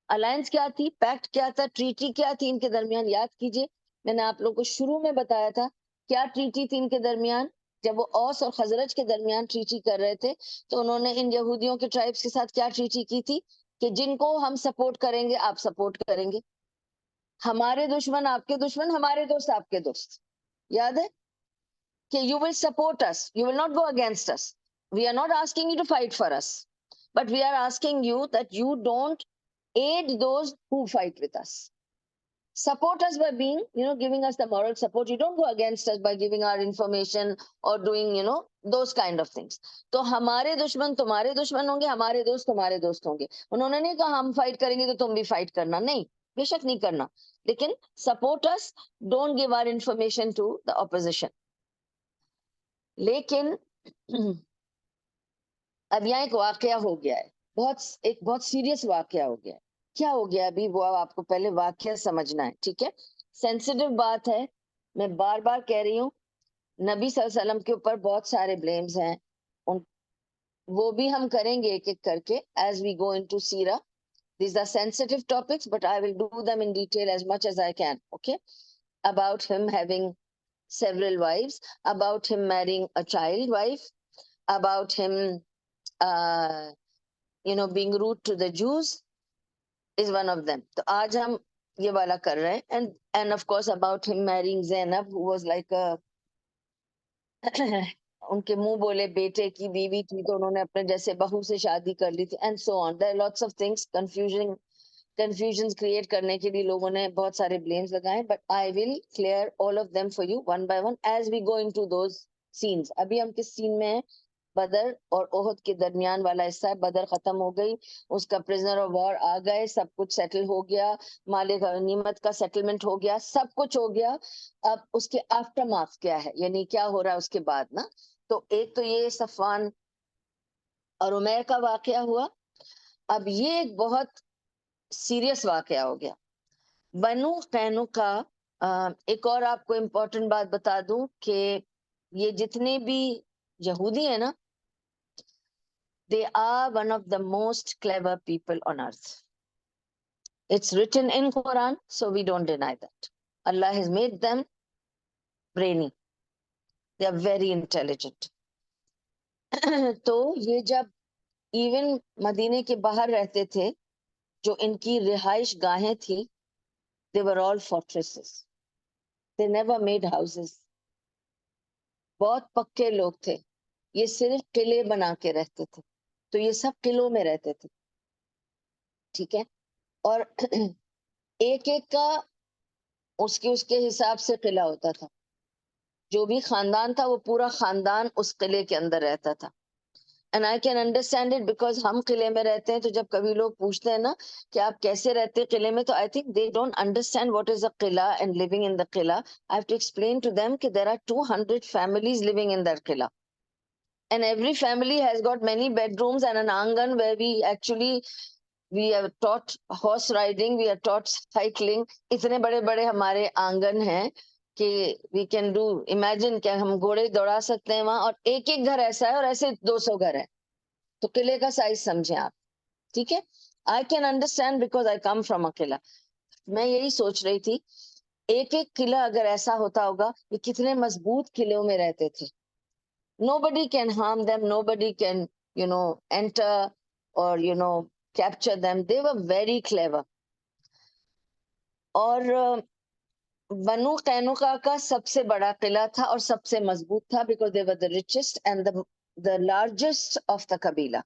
الائنس کیا تھی, پیکٹ کیا تھا, ٹریٹی کیا تھی ان کے درمیان, یاد کیجئے. میں نے آپ لوگوں کو شروع میں بتایا تھا کیا ٹریٹی تھی ان کے درمیان. جب وہ اوس اور خزرج کے درمیان ٹریٹی کر رہے تھے تو انہوں نے ان یہودیوں کے ٹرائبس کے ساتھ کیا ٹریٹی کی تھی کہ جن کو ہم سپورٹ کریں گے آپ سپورٹ کریں گے, ہمارے دشمن آپ کے دشمن, ہمارے دوست آپ کے دوست. یاد ہے کہ you will support us, you will not go against us. We are not asking you to fight for us, but we are asking you that you don't aid those who fight with us. Support us by being, giving us the moral support. You don't go against us by giving our information or doing, those kind of things. تو ہمارے دشمن تمہارے دشمن ہوں گے, ہمارے دوست تمہارے دوست ہوں گے. انہوں نے نہیں کہا ہم فائٹ کریں گے تو تم بھی فائٹ کرنا, نہیں, بے شک نہیں کرنا, لیکن support us, don't give our information to the opposition. لیکن اب یہاں ایک واقعہ ہو گیا ہے, ایک بہت سیریس واقعہ ہو گیا ہے. کیا ہو گیا ابھی وہ آپ کو پہلے واقعہ سمجھنا ہے, ٹھیک ہے. سینسیٹیو بات ہے, میں بار بار کہہ رہی ہوں, نبی صلی اللہ علیہ وسلم کے اوپر بہت سارے بلیمز ہیں, وہ بھی ہم کریں گے ایک ایک کر کے as we go into سیرہ. These are sensitive topics, but I will do them in detail as much as I can, okay? About him having several wives, about him marrying a child wife, about him, being rude to the Jews is one of them. So aaj hum ye wala kar rahe hain, and of course about him marrying Zainab, who was like a ان کے منہ بولے بیٹے کی بیوی تھی تو انہوں نے اپنے جیسے بہو سے شادی کر لی تھی, and so on. There lots of things, confusion create کرنے کے لیے لوگوں نے بہت سارے بلیمز لگائے, but I will clear all of them for you one by one as we go into those scenes. ابھی ہم کس سین میں ہیں؟ بدر اور احد کے درمیان والا حصہ ہے. بدر ختم ہو گئی, اس کا پرزنر آف وار آ گئے, سب کچھ سیٹل ہو گیا, مال غنیمت کا سیٹلمنٹ ہو گیا, سب کچھ ہو گیا. اب اس کے آفٹر مارکس کیا ہے, یعنی کیا ہو رہا ہے اس کے بعد نا. تو ایک تو یہ صفوان اور عمیر کا واقعہ ہوا. اب یہ ایک بہت سیریس واقعہ ہو گیا. بنو قینقاع, ایک اور آپ کو امپورٹنٹ بات بتا دوں کہ یہ جتنے بھی یہودی ہیں نا, they are one of the most clever people on earth. It's written in Quran, so we don't deny that. Allah has made them brainy. They are very intelligent. تو یہ جب ایون مدینے کے باہر رہتے تھے, جو ان کی رہائش گاہیں تھی, they were all fortresses. They never made houses. بہت پکے لوگ تھے, یہ صرف قلعے بنا کے رہتے تھے. تو یہ سب قلعوں میں رہتے تھے, ٹھیک ہے. اور ایک ایک کا اس کے حساب سے قلعہ ہوتا تھا. جو بھی خاندان تھا وہ پورا خاندان اس قلعے کے اندر رہتا تھا. And I can understand it because ہم قلعے میں رہتے ہیں, تو جب کبھی لوگ پوچھتے ہیں نا کہ آپ کیسے رہتے ہیں قلعے میں, تو I think they don't understand what is a Qila and living in the Qila. I have to explain to them کہ there are 200 families living in that Qila. And every family has got many bedrooms and an angan where we are taught horse riding, we are taught cycling. اتنے بڑے بڑے ہمارے آنگن ہیں کہ we can do, imagine کہ ہم گھوڑے دوڑا سکتے ہیں وہاں, اور ایک ایک گھر ایسا ہے, اور ایسے 200 گھر ہے. تو قلعے کا سائز سمجھیں آپ, ٹھیک ہے. I can understand because I come from a قلعہ. میں یہی سوچ رہی تھی, ایک ایک قلعہ اگر ایسا ہوتا ہوگا, یہ کتنے مضبوط قلعوں میں رہتے تھے. Nobody can harm them, nobody can, enter or, capture them. They were very clever. اور بنو قینقاع کا سب سے بڑا قلعہ تھا اور سب سے مضبوط تھا, because they were the richest and the largest of the قبیلہ,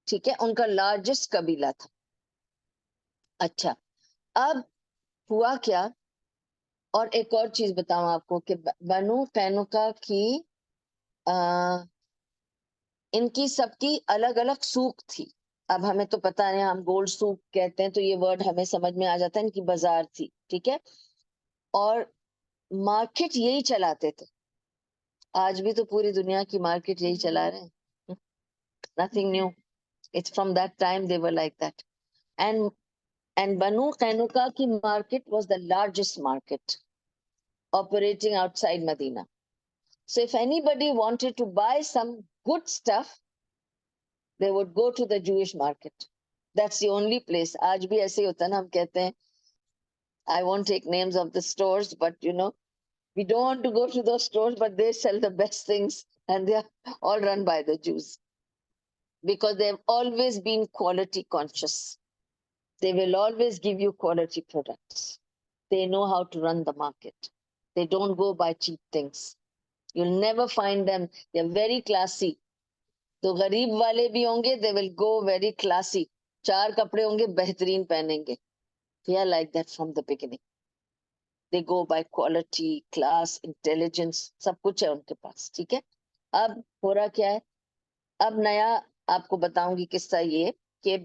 ٹھیک ہے. ان کا لارجسٹ قبیلہ تھا. اچھا, اب ہوا کیا, اور ایک اور چیز بتاؤں آپ کو کہ بنو قینقاع کی ان کی سب کی الگ الگ سوق تھی. اب ہمیں تو پتہ نہیں, ہم گولڈ سوق کہتے ہیں تو یہ ورڈ ہمیں سمجھ میں آ جاتا ہے, ان کی بازار تھی, ٹھیک ہے. اور مارکیٹ یہی چلاتے تھے. آج بھی تو پوری دنیا کی مارکیٹ یہی چلا رہے ہیں, nothing new. It's from that time they were like that. And Banu Qainuqa کی market was the largest market operating outside Medina. So if anybody wanted to buy some good stuff, they would go to the Jewish market. That's the only place. آج بھی ایسے ہی ہوتا ہے نا, ہم کہتے ہیں, I won't take names of the stores, but we don't want to go to those stores, but they sell the best things and they are all run by the Jews. Because they've always been quality conscious. They will always give you quality products. They know how to run the market. They don't go buy cheap things. You'll never find them. They're very classy. تو غریب والے بھی ہوں گے, they will go very classy. 4 کپڑے ہوں گے, بہترین پہنیں گے. They are like that from the beginning. They go by quality, class, intelligence, سب کچھ ہے ان کے پاس, ٹھیک ہے. اب ہو رہا کیا ہے, اب نیا آپ کو بتاؤں گی قصہ یہ کہ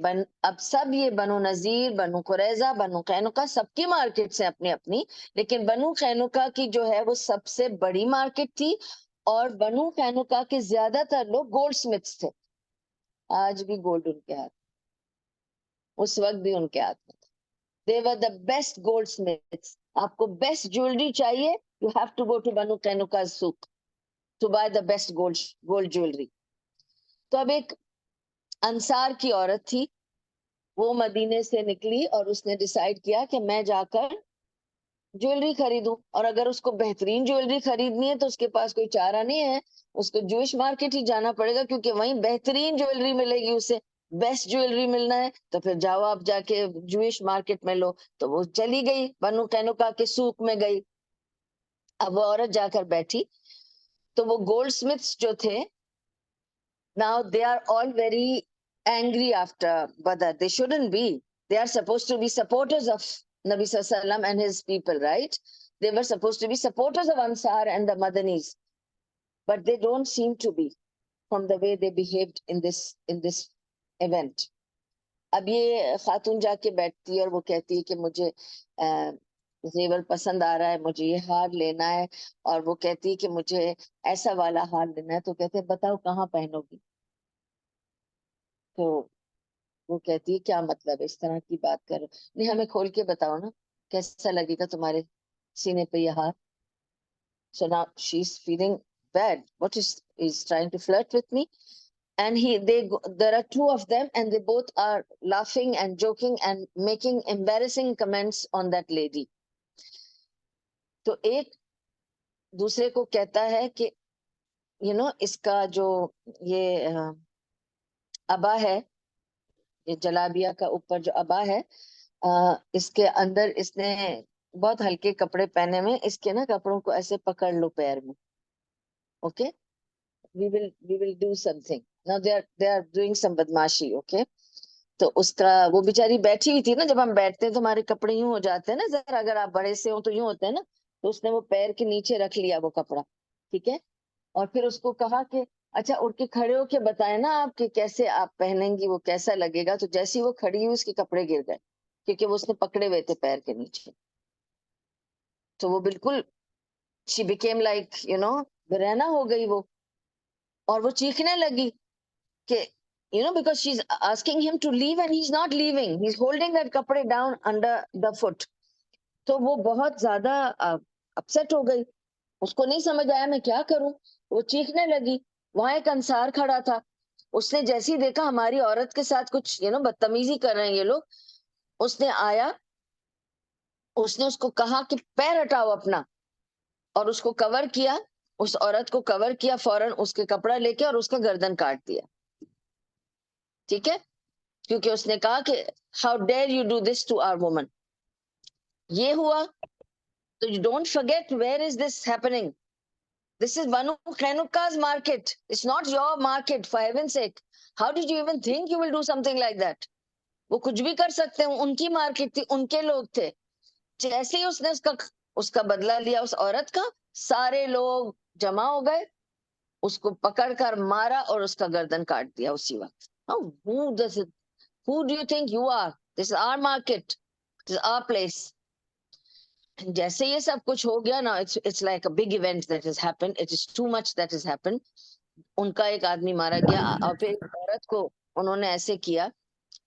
اب سب یہ بنو نذیر, بنو قریظہ, بنو قینقاع سب کی مارکیٹس ہیں اپنی اپنی, لیکن بنو قینقاع کی جو ہے وہ سب سے بڑی مارکیٹ تھی. اور بنو قینقاع کے زیادہ تر لوگ گولڈ سمتھس تھے. آج بھی گولڈ ان کے ہاتھ, اس وقت بھی ان کے ہاتھ میں تھا. They were the best goldsmiths. آپ کو best jewelry چاہیے, you have to go to Banu Qainuqa's souk to buy the best gold jewelry. تو اب ایک انصار کی عورت تھی, وہ مدینے سے نکلی اور اس نے ڈیسائیڈ کیا کہ میں جا کر جیولری خریدوں, اور اگر اس کو بہترین جیولری خریدنی ہے تو اس کے پاس کوئی چارہ نہیں ہے, اس کو جوئش مارکیٹ ہی جانا پڑے گا, کیونکہ وہیں بہترین جیولری ملے گی اسے. بیسٹ جیولری ملنا ہے تو پھر جاؤ آپ جا کے جوئش مارکیٹ میں لو. تو وہ چلی گئی, بنو قینوقا کے سوق میں گئی. اب وہ عورت جا کر بیٹھی تو وہ گولڈ سمتھس جو تھے, now they are all very angry after Badr. They shouldn't be. They are supposed to be supporters of Nabi Sallallahu Alaihi Wasallam and his people, right? They were supposed to be supporters of Ansar and the Madanis, but they don't seem to be, from the way they behaved in this event. اب یہ خاتون جا کے بیٹھتی ہے اور وہ کہتی ہے کہ مجھے زیور پسند آ رہا ہے, مجھے یہ ہار لینا ہے, اور وہ کہتی ہے کہ مجھے ایسا والا ہار لینا ہے. تو کہتے ہیں بتاؤ کہاں پہنو گی. تو وہ کہتی ہے کیا مطلب اس طرح کی بات کرو, نہیں ہمیں کھول کے بتاؤ نا کیسا لگے گا تمہارے سینے پہ یہ ہار. So now she's feeling bad. What is trying to flirt with me? And there are two of them, and they both are laughing and joking and making embarrassing comments on that lady. تو ایک دوسرے کو کہتا ہے کہ اس کا جو یہ ابا ہے, یہ جلابیہ کا اوپر جو ابا ہے, اس کے اندر اس نے بہت ہلکے کپڑے پہنے میں, اس کے نا کپڑوں کو ایسے پکڑ لو پیر میں. Okay, we will do something. Now they are doing some بدماشی. اوکے, تو اس کا وہ بیچاری بیٹھی ہوئی تھی نا, جب ہم بیٹھتے ہیں تو ہمارے کپڑے یوں ہو جاتے ہیں نا ذرا, اگر آپ بڑے سے ہوں تو یوں ہوتے ہیں نا, تو اس نے وہ پیر کے نیچے رکھ لیا وہ کپڑا, ٹھیک ہے, اور پھر اس کو کہا کہ اچھا اٹھ کے کھڑے ہو کے بتائیں نا آپ کہ کیسے آپ پہنیں گی, وہ کیسا لگے گا. تو جیسی وہ کھڑی ہوئی اس کے کپڑے گر گئے, کیونکہ وہ اس نے پکڑے ہوئے تھے پیر کے نیچے. تو وہ بالکل she became like برہنہ ہو گئی وہ, اور وہ چیخنے لگی کہ because she's asking him to leave and he's not leaving, he's holding that kapde down under the foot. تو وہ بہت زیادہ اپسیٹ ہو گئی, اس کو نہیں سمجھ آیا میں کیا کروں, وہ چیخنے لگی. وہاں ایک انصار کھڑا تھا, اس نے جیسے ہی دیکھا ہماری عورت کے ساتھ کچھ بدتمیزی کر رہے ہیں یہ لوگ, اس نے آیا, اس نے اس کو کہا کہ پیر ہٹاؤ اپنا, اور اس کو کور کیا, اس عورت کو کور کیا, فوراً اس کے کپڑا لے کے اور اس کا گردن کاٹ دیا. ٹھیک ہے, کیونکہ اس نے کہا کہ how dare you do this to our woman. یہ ہوا. تو you don't forget where is this happening. This is Banu Qaynuqa market, it's not your market, for heaven's sake. How did you even think you will do something like that. وہ کچھ بھی کر سکتے ہیں, ان کی market تھی, ان کے لوگ تھے. جیسے ہی اس نے اس کا بدلہ لیا اس عورت کا, سارے لوگ جمع ہو گئے, اس کو پکڑ کر مارا اور اس کا گردن کاٹ دیا اسی وقت. Who do you think you are? This is our market. This is our place. جیسے یہ سب کچھ ہو گیا نا, it's like a big event that has happened. It is too much that has happened. ان کا ایک آدمی مارا گیا, اور پھر عورت کو انہوں نے ایسے کیا.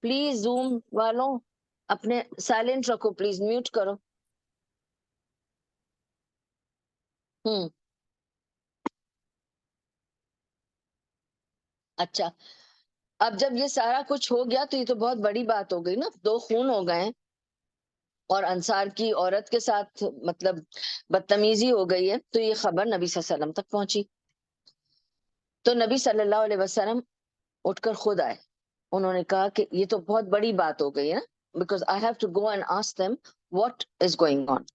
پلیز زوم والوں اپنے سائلنٹ رکھو, پلیز میوٹ کرو. اچھا, اب جب یہ سارا کچھ ہو گیا تو یہ تو بہت بڑی بات ہو گئی نا, 2 خون ہو گئے, اور انصار کی عورت کے ساتھ مطلب بدتمیزی ہو گئی ہے. تو یہ خبر نبی صلی اللہ علیہ وسلم تک پہنچی. تو نبی صلی اللہ علیہ وسلم اٹھ کر خود آئے. انہوں نے کہا کہ یہ تو بہت بڑی بات ہو گئی ہے نا, because I have to go and ask them what is going on.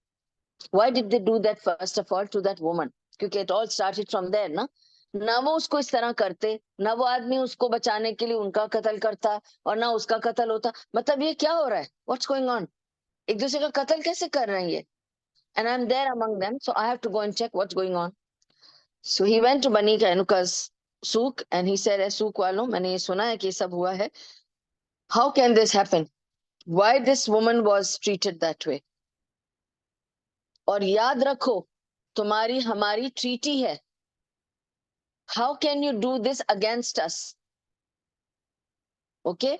Why did they do that first of all to that woman? کیونکہ it all started from there نا. نہ وہ اس کو اس طرح کرتے, نہ وہ آدمی اس کو بچانے کے لیے ان کا قتل کرتا, اور نہ اس کا قتل ہوتا. مطلب یہ کیا ہو رہا ہے, what's going on, ایک دوسرے کا قتل کیسے کر رہے ہیں یہ. And I'm there among them, so I have to go and check what's going on. So he went to Bani Qainuqa's souk and he said, souk والوں, میں نے یہ سنا ہے کہ یہ سب ہوا ہے. How can this happen? Why this woman was treated that way? اور یاد رکھو تمہاری ہماری ٹریٹی ہے. How can you do this against us? Okay?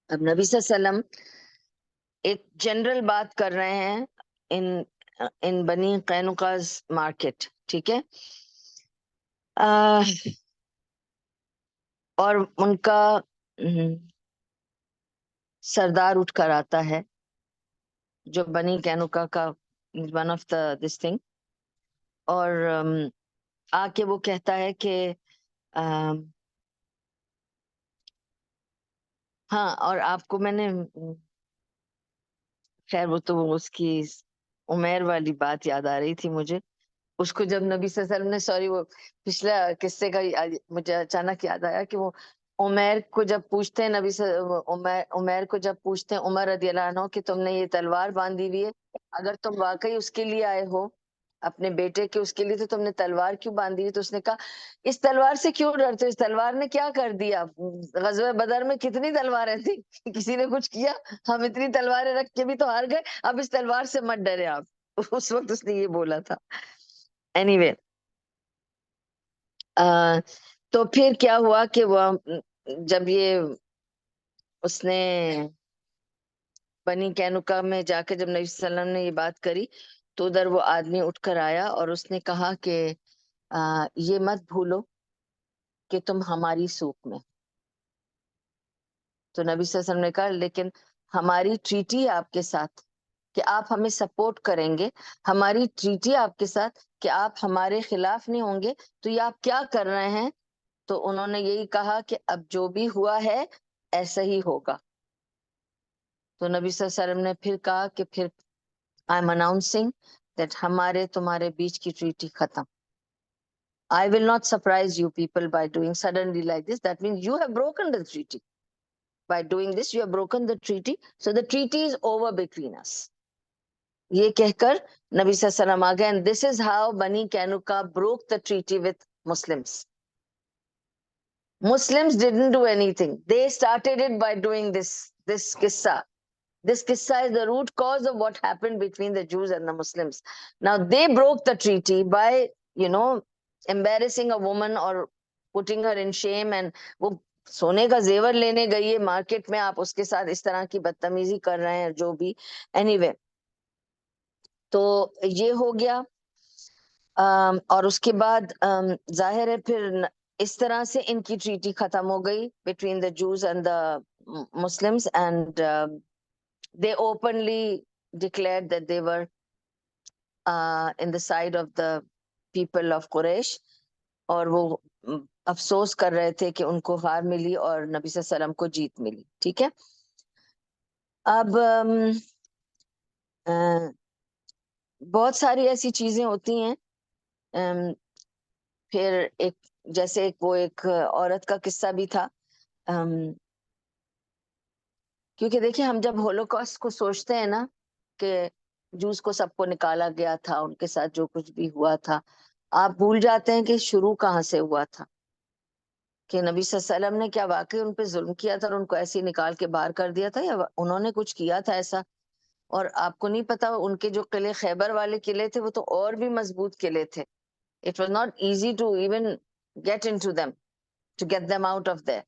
اب نبی صلی اللہ علیہ وسلم ایک جنرل بات کر رہے ہیں ان بنی قینقاز مارکیٹ، ٹھیک ہے، اور ان کا سردار اٹھ کر آتا ہے جو بنی قینقاع کا one of the this thing, اور آ کے وہ کہتا ہے کہ ہاں، اور آپ کو میں نے خیر وہ تو اس کی عمیر والی بات یاد آ رہی تھی مجھے، اس کو جب نبی صلی اللہ علیہ وسلم نے، سوری وہ پچھلا قصے کا مجھے اچانک یاد آیا کہ وہ عمیر کو جب پوچھتے ہیں عمیر کو جب پوچھتے ہیں عمر رضی اللہ عنہ کہ تم نے یہ تلوار باندھی ہوئی ہے، اگر تم واقعی اس کے لیے آئے ہو اپنے بیٹے کے اس کے لیے تو تم نے تلوار کیوں باندھی ہوئی؟ تو اس نے کہا اس تلوار سے کیوں ڈرتے ہو؟ اس تلوار نے کیا کر دیا؟ غزوہ بدر میں کتنی تلواریں تھیں، کسی نے کچھ کیا؟ ہم اتنی تلواریں رکھ کے بھی تو ہار گئے، اب اس تلوار سے مت ڈرے آپ۔ اس وقت اس نے یہ بولا تھا۔ اینی وے، تو پھر کیا ہوا کہ وہ جب یہ اس نے بنی قینقاع میں جا کے جب نبی صلی اللہ علیہ وسلم نے یہ بات کری تو ادھر وہ آدمی اٹھ کر آیا اور اس نے کہا کہ یہ مت بھولو کہ تم ہماری سوق میں۔ تو نبی صلی اللہ علیہ وسلم نے کہا لیکن ہماری ٹریٹی آپ کے ساتھ کہ آپ ہمیں سپورٹ کریں گے، ہماری ٹریٹی آپ کے ساتھ کہ آپ ہمارے خلاف نہیں ہوں گے، تو یہ آپ کیا کر رہے ہیں؟ تو انہوں نے یہی کہا کہ اب جو بھی ہوا ہے ایسا ہی ہوگا۔ تو نبی صلی اللہ علیہ وسلم نے پھر کہا کہ پھر آئی ایم اناؤنسنگ دیٹ ہمارے تمہارے بیچ کی ٹریٹی ختم۔ I will not surprise you people by doing suddenly like this. That means you have broken the treaty. By doing this, you have broken the treaty. So the treaty is over between us. یہ کہہ کر نبی صلی اللہ علیہ وسلم آگے، and this is how Bani Qainuqa broke the treaty with Muslims. Muslims didn't do anything. They started it by doing this qissa. This qissa is the root cause of what happened between the Jews and the Muslims. Now they broke the treaty by, embarrassing a woman or putting her in shame, and وہ سونے کا زیور لینے گئی ہے market میں، آپ اس کے ساتھ اس طرح کی بدتمیزی کر رہے ہیں جو بھی۔ anyway، تو یہ ہو گیا، اور اس کے بعد ظاہر ہے پھر اس طرح سے ان کی ٹریٹی ختم ہو گئی between the Jews and the Muslims, and they openly declared that they were in the side of the people of Quraysh، اور وہ افسوس کر رہے تھے کہ ان کو ہار ملی اور نبی صلی اللہ علیہ وسلم کو جیت ملی، ٹھیک ہے۔ اب بہت ساری ایسی چیزیں ہوتی ہیں، پھر جیسے ایک عورت کا قصہ بھی تھا، کیونکہ دیکھیں ہم جب ہولوکاسٹ کو سوچتے ہیں نا کہ جوز کو سب کو نکالا گیا تھا، ان کے ساتھ جو کچھ بھی ہوا تھا، آپ بھول جاتے ہیں کہ شروع کہاں سے ہوا تھا، کہ نبی صلی اللہ علیہ وسلم نے کیا واقعی ان پہ ظلم کیا تھا اور ان کو ایسے ہی نکال کے باہر کر دیا تھا، یا انہوں نے کچھ کیا تھا ایسا؟ اور آپ کو نہیں پتا ان کے جو قلعے خیبر والے قلعے تھے وہ تو اور بھی مضبوط قلعے تھے۔ It was not easy to even get into them, to get them out of there.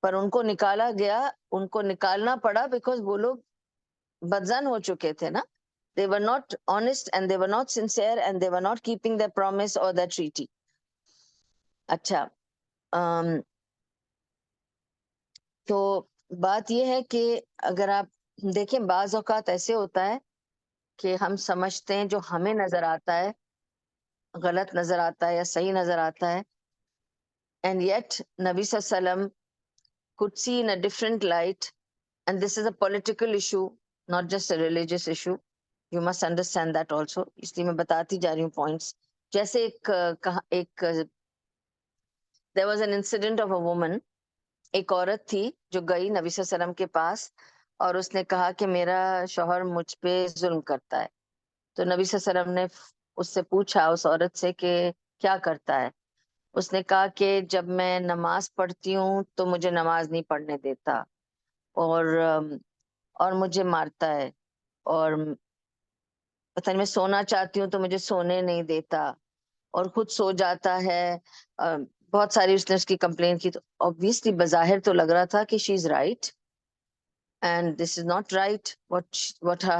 پر ان کو نکالا گیا، ان کو نکالنا پڑا بیکاز وہ لوگ بدزن ہو چکے تھے نا۔ They were not honest and they were not sincere and they were not keeping their promise or their treaty. اچھا، تو بات یہ ہے کہ اگر آپ دیکھیں بعض اوقات ایسے ہوتا ہے کہ ہم سمجھتے ہیں جو ہمیں نظر آتا ہے غلط نظر آتا ہے یا صحیح نظر آتا ہے، and yet نبی صلی اللہ علیہ وسلم could see in a different light, and this is a political issue, not just a religious issue. You must understand that also. اس لیے میں بتاتی جا رہی ہوں پوائنٹس، جیسے ایک there was an incident of a woman، ایک عورت تھی جو گئی نبی صلی اللہ علیہ وسلم کے پاس اور اس نے کہا کہ میرا شوہر مجھ پہ ظلم کرتا ہے۔ تو نبی صلی اللہ علیہ وسلم نے اس سے پوچھا اس عورت سے کہ کیا کرتا ہے؟ اس نے کہا کہ جب میں نماز پڑھتی ہوں تو مجھے نماز نہیں پڑھنے دیتا، اور مجھے مارتا ہے، اور پتہ نہیں میں سونا چاہتی ہوں تو مجھے سونے نہیں دیتا، اور خود سو جاتا ہے۔ بہت ساری اس نے اس کی کمپلین کی، تو obviously بظاہر تو لگ رہا تھا کہ she is right, and this is not right. What her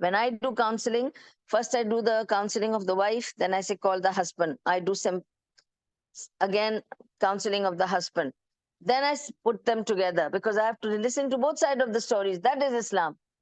When I do counseling, first I do the counseling of the wife, then I say call the husband. I do some again counseling of the husband. Then I put them together because I have to listen to both sides of the stories. That is Islam.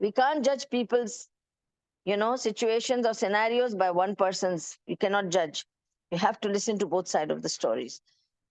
We can't judge people's, you know, situations or scenarios by one person's. You cannot judge. You have to listen to both sides of the stories.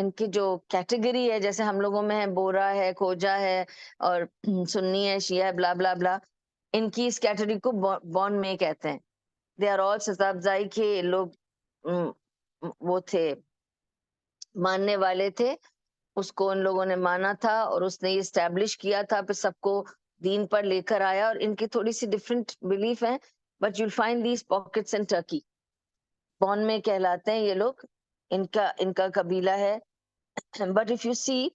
ان کی جو category ہے، جیسے ہم لوگوں میں ہے بورا ہے، کھوجا ہے اور سنی ہے، شیعہ ہے، بلا بلا بلا، ان کی اس کیٹیگری کو بون میں کہتے ہیں. دے آر آل ستابزائی کے لوگ وہ تھے، ماننے والے تھے، اس کو ان لوگوں نے مانا تھا اور اس نے یہ اسٹیبلش کیا تھا، پھر سب کو دین پر لے کر آیا. اور ان کی تھوڑی سی ڈفرینٹ بلیف ہیں، but you find these pockets in Turkey. بون میں کہلاتے ہیں یہ لوگ، ان کا قبیلہ ہے. بٹ اف یو سی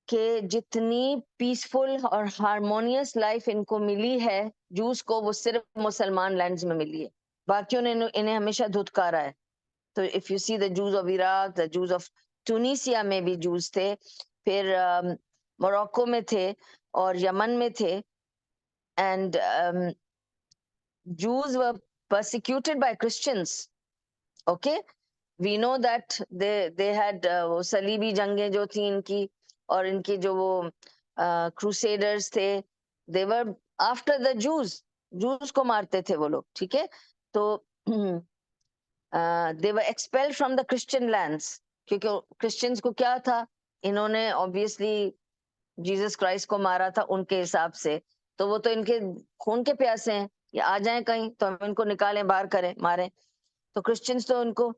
کہ جتنی پیسفل اور ہارمونیس لائف ان کو ملی ہے جوز کو، وہ صرف مسلمان لینڈز میں ملی ہے، باقیوں نے انہیں ہمیشہ دھتکارا ہے. تو if you see the Jews of Iraq, the Jews of Tunisia میں بھی جوز تھے، پھر موروکو میں تھے اور یمن میں تھے. And Jews were persecuted by Christians. Okay, we know that they had وہ صلیبی جنگیں جو تھیں ان کی، اور ان کی جو وہ crusaders تھے، they were after the Jews کو مارتے تھے وہ لوگ. ٹھیک ہے، تو they were expelled from the Christian lands. کیونکہ کرسچنس کو کیا تھا، انہوں نے obviously جیسس کرائسٹ کو مارا تھا ان کے حساب سے، تو وہ تو ان کے خون کے پیاسے ہیں، یا آ جائیں کہیں تو ہم ان کو نکالیں، باہر کریں، ماریں. تو کرسچنس تو ان کو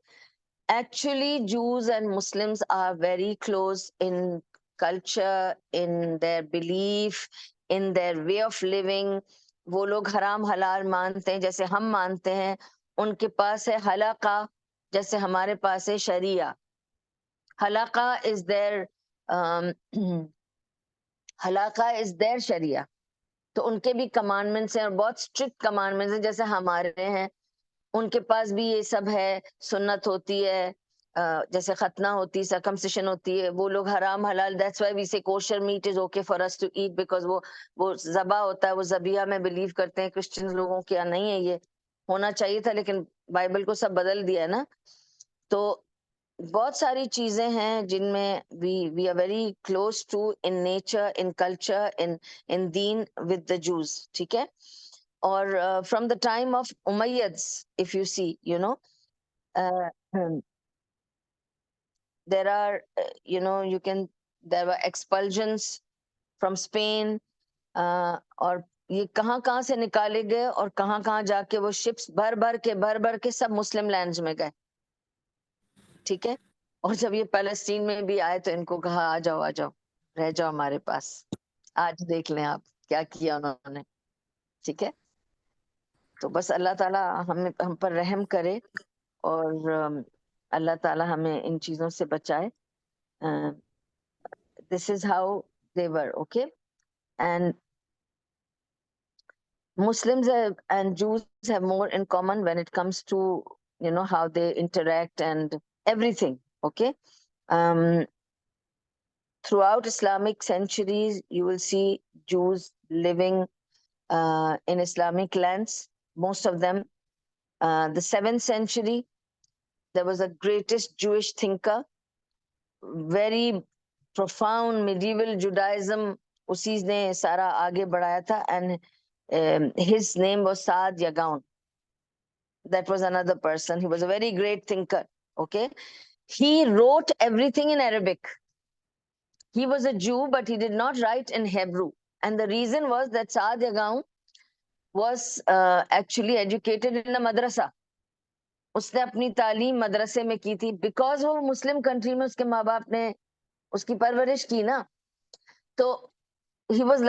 actually Jews and Muslims are very close in culture, in their belief, in their way of living. وہ لوگ حرام حلال مانتے ہیں جیسے ہم مانتے ہیں. ان کے پاس ہے حلاقہ جیسے ہمارے پاس ہے شریعہ. حلاقہ از دیئر حلاقہ از دیئر شریعہ. تو ان کے بھی کمانڈمنٹس ہیں اور بہت اسٹرکٹ کمانڈمنٹس ہیں جیسے ہمارے ہیں. ان کے پاس بھی یہ سب ہے، سنت ہوتی ہے، جیسے ختنہ ہوتی ہے، سرکمسیشن ہوتی ہے. وہ لوگ حرام حلال، that's why we say kosher meat is okay for us to eat, because وہ ذبح ہوتا ہے، وہ ذبیحہ میں بلیو کرتے ہیں. کرسچن لوگوں کیا نہیں ہے، یہ ہونا چاہیے تھا لیکن بائبل کو سب بدل دیا ہے نا. تو بہت ساری چیزیں ہیں جن میں we are very close to in nature, in culture, in دین ود دا جوز. ٹھیک ہے. اور فرام دا ٹائم آف امیدس if you see you know there are you can there were expulsions from Spain. اور یہ کہاں کہاں سے نکالے گئے اور کہاں کہاں جا کے وہ شپس بھر بھر کے سب مسلم لینڈز میں گئے. ٹھیک ہے. اور جب یہ پیلسٹین میں بھی آئے تو ان کو کہا آ جاؤ رہ جاؤ ہمارے پاس. آج دیکھ لیں آپ کیا کیا انہوں نے. ٹھیک ہے. تو بس اللہ تعالیٰ ہم پر رحم کرے اور اللہ تعالیٰ ہمیں ان چیزوں سے بچائے. This is how they were. Okay. And Muslims and Jews have more in common when it comes to how they interact and everything. Okay. Throughout Islamic centuries you will see Jews living in Islamic lands, most of them. The 7th century there was a greatest Jewish thinker, very profound medieval Judaism اسی نے سارا آگے بڑھایا تھا. And his name was Saad Yagaon. That was another person. He was a very great thinker. Okay. He wrote everything in Arabic. He was a Jew, but he did not write in Hebrew. And the reason was that Saad Yagaon was actually educated in a madrasa. اس نے اپنی تعلیم مدرسے میں کی تھی، because وہ مسلم country میں اس کے ماں باپ نے اس کی پرورش کی نا. تو he was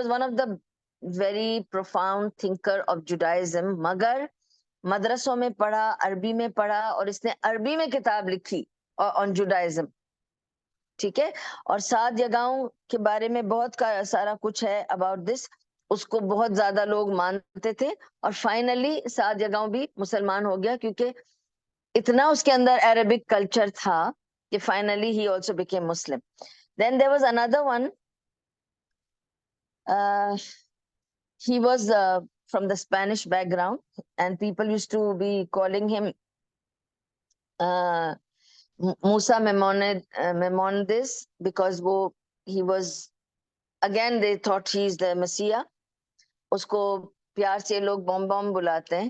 one of the very profound thinker of Judaism. مگر مدرسوں میں پڑھا، عربی میں پڑھا، اور اس نے عربی میں کتاب لکھی on Judaism. ٹھیک ہے. اور سعد یگاؤں کے بارے میں بہت سارا کچھ ہے about this. اس کو بہت زیادہ لوگ مانتے تھے اور فائنلی سعد یگاؤں بھی مسلمان ہو گیا کیونکہ اتنا اس کے اندر عربک کلچر تھا کہ finally he also became Muslim. Then there was another one. He was from the Spanish background and people used to be calling him Musa Maimonides because he was, again they thought he is the Messiah. اس کو پیار سے لوگ boom بلاتے ہیں.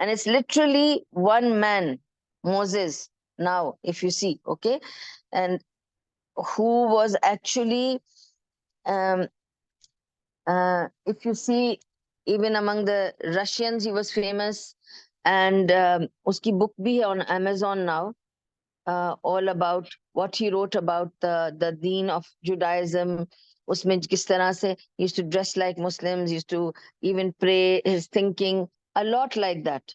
and it's literally one man, Moses, now if you see, okay, and who was actually um, if you see, even among the Russians he was famous, and uski book bhi hai on Amazon now, all about what he wrote about the deen of Judaism. Usme kis tarah se he used to dress like Muslims, used to even pray, his thinking, a lot like that.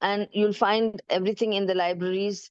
and you'll find everything in the libraries.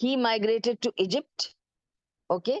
he migrated to Egypt, okay,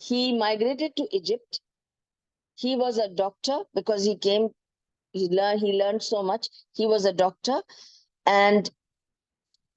He migrated to Egypt. He was a doctor because he came, he learned so much. He was a doctor, and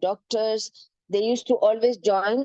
doctors, they used to always join.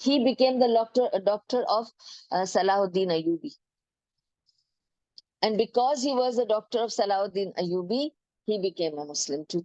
He became the doctor of Salahuddin Ayyubi, and because he was a doctor of Salahuddin Ayyubi, he became a Muslim too.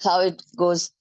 how it goes.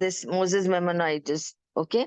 this Moses Maimonides. Okay,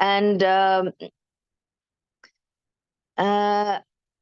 And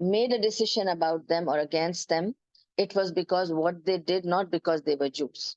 made a decision about them or against them, it was because what they did, not because they were Jews.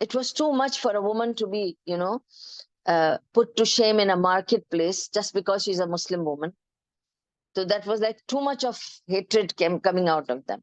It was too much for a woman to be, you know, put to shame in a marketplace just because she's a Muslim woman. So that was like too much of hatred coming out of them.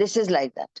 This is like that.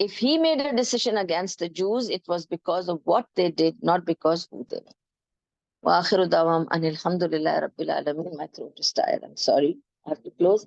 If he made a decision against the Jews, it was because of what they did, not because who they were. وآخر دعواهم أن الحمد لله رب العالمين. My throat is tired. I'm sorry. I have to close.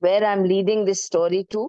where I'm leading this story to,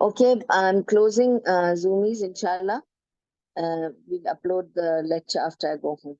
Okay, I'm closing Zoomies, inshallah. We'll upload the lecture after I go home.